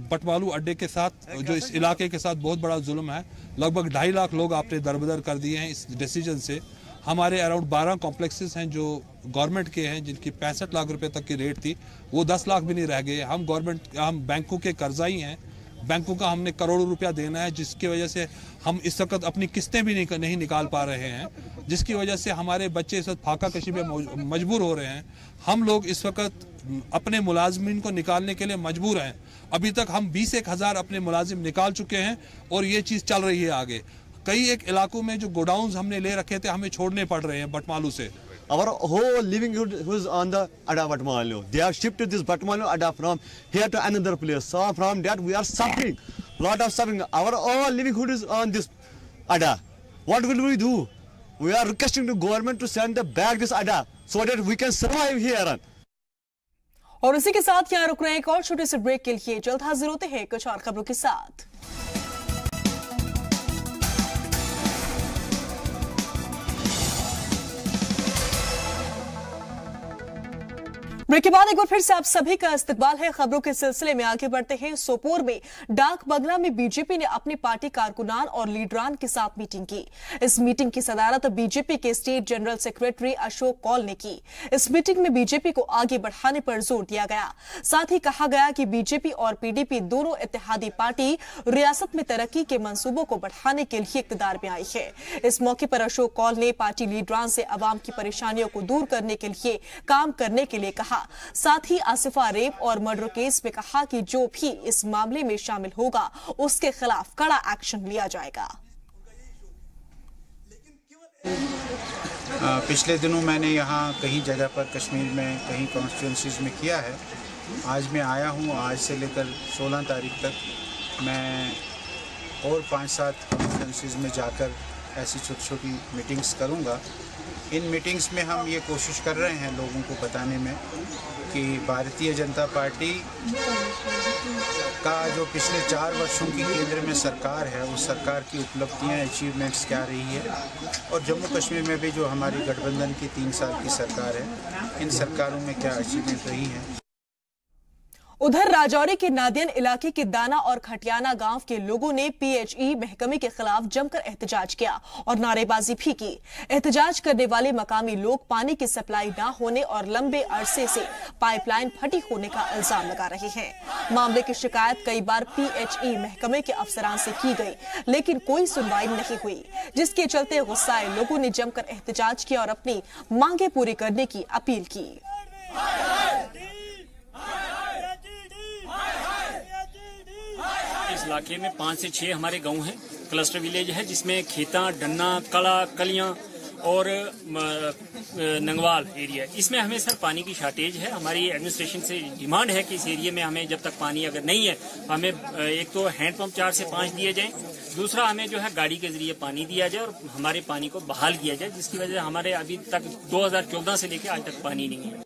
बटमालू अड्डे के साथ, जो इस इलाके के साथ बहुत बड़ा जुल्म है। लगभग 2.5 लाख लोग आपने दरबदर कर दिए हैं इस डिसीजन से। हमारे अराउंड 12 कॉम्प्लेक्सेस हैं जो गवर्नमेंट के हैं, जिनकी 65 लाख रुपए तक की रेट थी, वो 10 लाख भी नहीं रह गए। हम बैंकों के कर्जाई हैं, बैंकों का हमने करोड़ों रुपया देना है, जिसकी वजह से हम इस वक्त अपनी किस्तें भी नहीं निकाल पा रहे हैं, जिसकी वजह से हमारे बच्चे इस वक्त फाका कशी में मजबूर हो रहे हैं। हम लोग इस वक्त अपने मुलाजमीन को निकालने के लिए मजबूर हैं। अभी तक हम 20-1 हज़ार अपने मुलाजिम निकाल चुके हैं और ये चीज़ चल रही है आगे। कई एक इलाकों में जो गोडाउन्स हमने ले रखे थे, हमें छोड़ने पड़ रहे हैं बटमालू से। Our whole livelihood is on the Adda Batmalu. They have shifted this Batmalu Adda from here to another place. So from that we are suffering, lot of suffering. Our all livelihood is on this Adda. What will we do? We are requesting the government to send back this Adda so that we can survive here. और इसी के साथ यहाँ रुक रहे हैं एक और छोटे से ब्रेक के लिए। जल्द हाजिर होते हैं कुछ और खबरों के साथ। ब्रेक के बाद एक बार फिर से आप सभी का इस्तकबाल है। खबरों के सिलसिले में आगे बढ़ते हैं। सोपोर में डाक बंगला में बीजेपी ने अपनी पार्टी कारकुनान और लीडरान के साथ मीटिंग की। इस मीटिंग की सदारत बीजेपी के state general secretary Ashok Kaul ने की। इस मीटिंग में बीजेपी को आगे बढ़ाने पर जोर दिया गया। साथ ही कहा गया कि बीजेपी और PDP दोनों इत्तेहादी पार्टी रियासत में तरक्की के मंसूबों को बढ़ाने के लिए इक़्तिदार में आई है। इस मौके पर अशोक कौल ने पार्टी लीडरान से अवाम की परेशानियों को दूर करने के लिए काम करने के लिए कहा। साथ ही आसिफा रेप और मर्डर केस में कहा कि जो भी इस मामले में शामिल होगा उसके खिलाफ कड़ा एक्शन लिया जाएगा। पिछले दिनों मैंने यहाँ कहीं जगह पर कश्मीर में कहीं कॉन्स्टिट्यूंसीज में किया है। आज मैं आया हूँ, आज से लेकर 16 तारीख तक मैं और 5-7 कॉन्स्टिट्यूंसीज में जाकर ऐसी छोटी छोटी मीटिंग्स करूँगा। इन मीटिंग्स में हम ये कोशिश कर रहे हैं लोगों को बताने में कि भारतीय जनता पार्टी का जो पिछले 4 वर्षों की केंद्र में सरकार है, उस सरकार की उपलब्धियां, अचीवमेंट्स क्या रही है, और जम्मू कश्मीर में भी जो हमारी गठबंधन की 3 साल की सरकार है, इन सरकारों में क्या अचीवमेंट रही है। उधर राजौरी के नादियन इलाके के दाना और खटियाना गांव के लोगों ने पीएचई महकमे के खिलाफ जमकर एहतजाज किया और नारेबाजी भी की। एहतजाज करने वाले मकामी लोग पानी की सप्लाई न होने और लंबे अरसे से पाइपलाइन फटी होने का इल्जाम लगा रहे हैं। मामले की शिकायत कई बार पीएचई महकमे के अफसरान से की गई, लेकिन कोई सुनवाई नहीं हुई, जिसके चलते गुस्साए लोगों ने जमकर एहतजाज किया और अपनी मांगे पूरी करने की अपील की। इस इलाके में 5 से 6 हमारे गांव हैं, क्लस्टर विलेज है, जिसमें खेता, डन्ना, कला, कलियां और नंगवाल एरिया। इसमें हमें सर पानी की शॉर्टेज है। हमारी एडमिनिस्ट्रेशन से डिमांड है कि इस एरिया में हमें जब तक पानी अगर नहीं है, हमें एक तो हैंडपंप 4 से 5 दिए जाएं, दूसरा हमें जो है गाड़ी के जरिए पानी दिया जाए और हमारे पानी को बहाल किया जाए, जिसकी वजह से हमारे अभी तक 2014 से लेकर आज तक पानी नहीं है।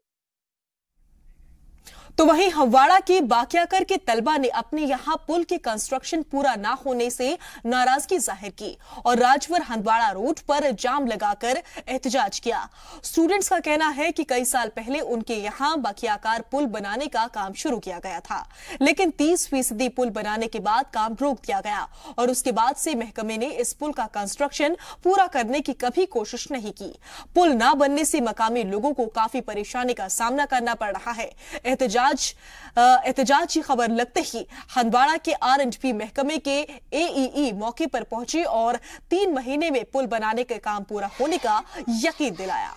तो वहीं हवाड़ा के बाकियाकर के तलबा ने अपने यहां पुल के कंस्ट्रक्शन पूरा ना होने से नाराजगी जाहिर की और राजवर हंदवाड़ा रोड पर जाम लगाकर एहतजाज किया। स्टूडेंट्स का कहना है कि कई साल पहले उनके यहां बाकियाकार पुल बनाने का काम शुरू किया गया था, लेकिन 30% पुल बनाने के बाद काम रोक दिया गया और उसके बाद से महकमे ने इस पुल का कंस्ट्रक्शन पूरा करने की कभी कोशिश नहीं की। पुल ना बनने से मकामी लोगों को काफी परेशानी का सामना करना पड़ रहा है। एहतजाज की खबर लगते ही हंदवाड़ा के R&P महकमे के AEE मौके पर पहुंचे और 3 महीने में पुल बनाने के काम पूरा होने का यकीन दिलाया।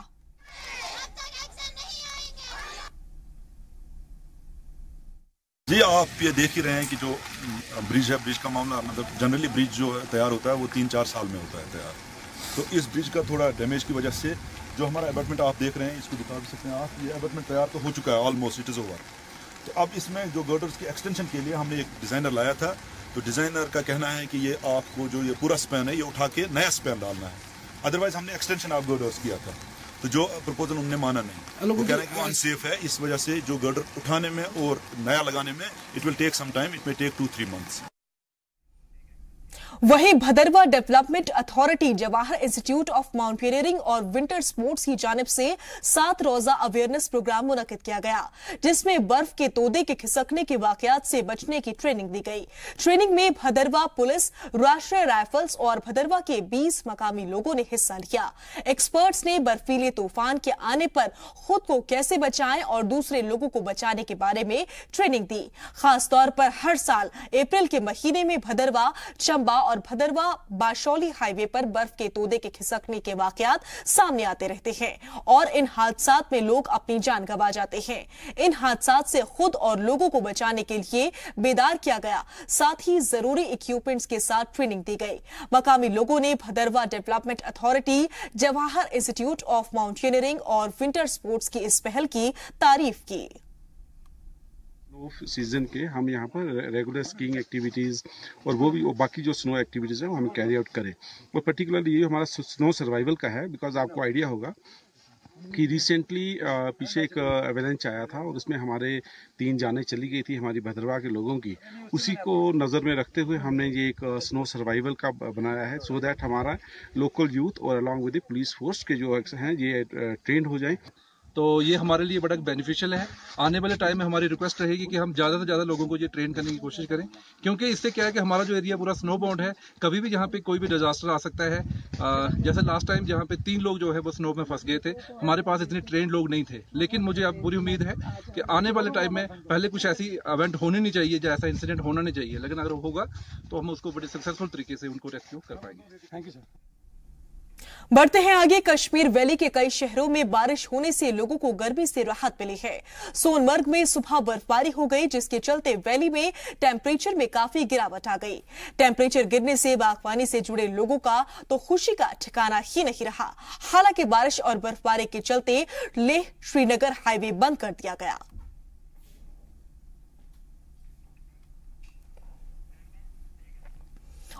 जी, आप ये देख ही रहे हैं कि जो ब्रिज है, ब्रिज का मामला, मतलब जनरली ब्रिज जो है तैयार होता है वो 3-4 साल में होता है तैयार। तो इस ब्रिज का थोड़ा डैमेज की वजह से जो हमारा अबैटमेंट आप देख रहे हैं, इसको दिखा भी सकते हैं आप, ये अबैटमेंट तैयार तो हो चुका है, ऑलमोस्ट इट इज ओवर। तो अब इसमें जो गर्डर्स की एक्सटेंशन के लिए हमने एक डिजाइनर लाया था, तो डिजाइनर का कहना है कि ये आपको जो ये पूरा स्पैन है ये उठा के नया स्पैन डालना है, अदरवाइज हमने एक्सटेंशन ऑफ गर्डर्स किया था, तो जो प्रपोजल उन्होंने माना नहीं। वो कह रहे हैं कि वो अनसेफ है, इस वजह से जो गर्डर उठाने में और नया लगाने में it will take some time, it may take 2-3 months. वहीं Bhaderwah development authority, Jawahar institute of mountaineering और विंटर स्पोर्ट्स की जानिब से 7 रोजा अवेयरनेस प्रोग्राम मुनक्किद किया गया, जिसमें बर्फ के तोदे के खिसकने के वाकयात से बचने की ट्रेनिंग दी गई। ट्रेनिंग में भदरवा पुलिस, राष्ट्रीय राइफल्स और भदरवा के 20 मकामी लोगों ने हिस्सा लिया। एक्सपर्ट्स ने बर्फीले तूफान के आने पर खुद को कैसे बचाएं और दूसरे लोगों को बचाने के बारे में ट्रेनिंग दी। खासतौर पर हर साल अप्रैल के महीने में भदरवा, चंबा और भदरवा बाशौली हाईवे पर बर्फ के तोदे के खिसकने के वाकयात सामने आते रहते हैं और इन हादसात में लोग अपनी जान गंवा जाते हैं। इन हादसात से खुद और लोगों को बचाने के लिए बेदार किया गया, साथ ही जरूरी इक्विपमेंट्स के साथ ट्रेनिंग दी गई। मकामी लोगों ने Bhaderwah development authority, Jawahar institute of mountaineering और विंटर स्पोर्ट्स की इस पहल की तारीफ की। सीजन के हम यहाँ पर रेगुलर स्कीइंग एक्टिविटीज़ और वो बाकी जो स्नो एक्टिविटीज़ है वो हम कैरी आउट करें। और पर्टिकुलरली ये हमारा स्नो सर्वाइवल का है, बिकॉज आपको आइडिया होगा कि रिसेंटली पीछे एक एवेलेंच आया था और उसमें हमारे 3 जानें चली गई थी हमारी भदरवा के लोगों की। उसी को नज़र में रखते हुए हमने ये एक स्नो सर्वाइवल का बनाया है, सो दैट हमारा लोकल यूथ और along with the police force के जो हैं ये ट्रेंड हो जाएं। तो ये हमारे लिए बड़ा बेनिफिशियल है। आने वाले टाइम में हमारी रिक्वेस्ट रहेगी कि हम ज़्यादा से ज़्यादा लोगों को ये ट्रेन करने की कोशिश करें, क्योंकि इससे क्या है कि हमारा जो एरिया पूरा स्नो बाउंड है, कभी भी यहाँ पे कोई भी डिजास्टर आ सकता है। जैसे लास्ट टाइम जहाँ पे 3 लोग जो है वो स्नो में फंस गए थे, हमारे पास इतने ट्रेन लोग नहीं थे। लेकिन मुझे अब पूरी उम्मीद है कि आने वाले टाइम में पहले कुछ ऐसी इवेंट होनी नहीं चाहिए, जैसा इंसिडेंट होना नहीं चाहिए, लेकिन अगर होगा तो हम उसको बड़े सक्सेसफुल तरीके से उनको रेस्क्यू कर पाएंगे। Thank you sir. बढ़ते हैं आगे। कश्मीर वैली के कई शहरों में बारिश होने से लोगों को गर्मी से राहत मिली है। सोनमर्ग में सुबह बर्फबारी हो गई, जिसके चलते वैली में टेम्परेचर में काफी गिरावट आ गई। टेम्परेचर गिरने से बागवानी से जुड़े लोगों का तो खुशी का ठिकाना ही नहीं रहा। हालांकि बारिश और बर्फबारी के चलते लेह श्रीनगर हाईवे बंद कर दिया गया।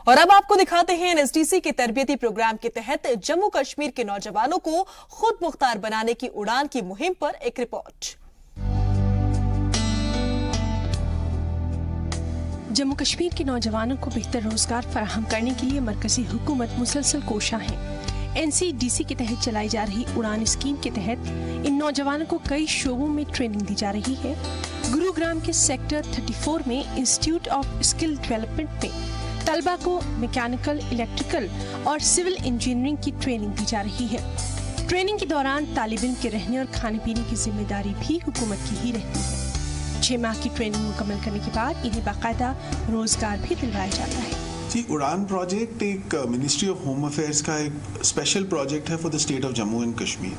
और अब आपको दिखाते हैं एनएसडीसी के तरबियती प्रोग्राम के तहत जम्मू कश्मीर के नौजवानों को खुद मुख्तार बनाने की उड़ान की मुहिम पर एक रिपोर्ट। जम्मू कश्मीर के नौजवानों को बेहतर रोजगार फराहम करने के लिए मरकजी हुकूमत मुसलसल कोशा है। NCDC के तहत चलाई जा रही उड़ान स्कीम के तहत इन नौजवानों को कई शोबों में ट्रेनिंग दी जा रही है। गुरुग्राम के सेक्टर 34 में इंस्टीट्यूट ऑफ स्किल डेवलपमेंट में तलबा को मैकेनिकल, इलेक्ट्रिकल और सिविल इंजीनियरिंग की ट्रेनिंग दी जा रही है। ट्रेनिंग के दौरान तालिब इल्म के रहने और खाने पीने की जिम्मेदारी भी हुकूमत की ही रहती है। 6 माह की ट्रेनिंग मुकम्मल करने के बाद इन्हें बाकायदा रोजगार भी दिलवाया जाता है। जी, उड़ान प्रोजेक्ट एक मिनिस्ट्री ऑफ होम अफेयर्स का एक स्पेशल प्रोजेक्ट है for the state of Jammu and Kashmir,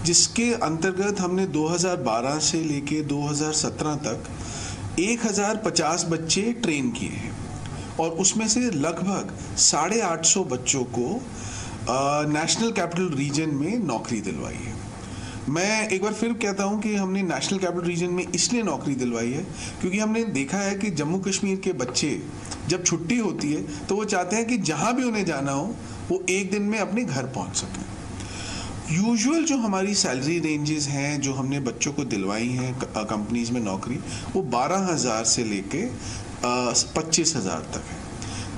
जिसके अंतर्गत हमने 2012 से लेके 2017 तक 1050 बच्चे ट्रेन किए हैं और उसमें से लगभग 850 बच्चों को नेशनल कैपिटल रीजन में नौकरी दिलवाई है। मैं एक बार फिर कहता हूं कि हमने नेशनल कैपिटल रीजन में इसलिए नौकरी दिलवाई है क्योंकि हमने देखा है कि जम्मू कश्मीर के बच्चे जब छुट्टी होती है तो वो चाहते हैं कि जहां भी उन्हें जाना हो वो एक दिन में अपने घर पहुंच सकें। यूजुअल जो हमारी सैलरी रेंजेस हैं जो हमने बच्चों को दिलवाई हैं कंपनीज में नौकरी, वो 12,000 से लेके 25,000 तक है।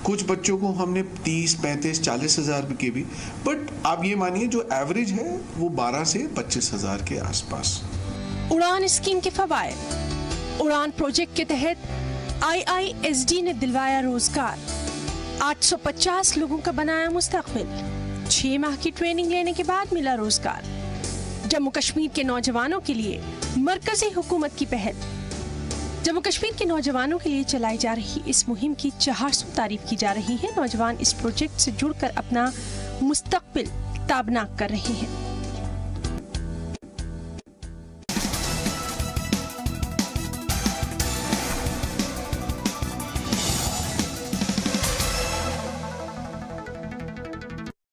कुछ बच्चों को हमने 30, 35, 40,000 के भी, बट आप ये मानिए जो एवरेज है वो 12 से 25,000 के आसपास। उड़ान स्कीम के फवायद। उड़ान प्रोजेक्ट के तहत IISD ने दिलवाया रोजगार, 850 लोगों का बनाया मुस्तकबिल। 6 माह की ट्रेनिंग लेने के बाद मिला रोजगार। जम्मू कश्मीर के नौजवानों के लिए मरकजी हुकूमत की पहल। जम्मू कश्मीर के नौजवानों के लिए चलाई जा रही इस मुहिम की 400 तारीफ की जा रही है। नौजवान इस प्रोजेक्ट से जुड़कर अपना मुस्तकबिल ताबनाक कर रहे हैं।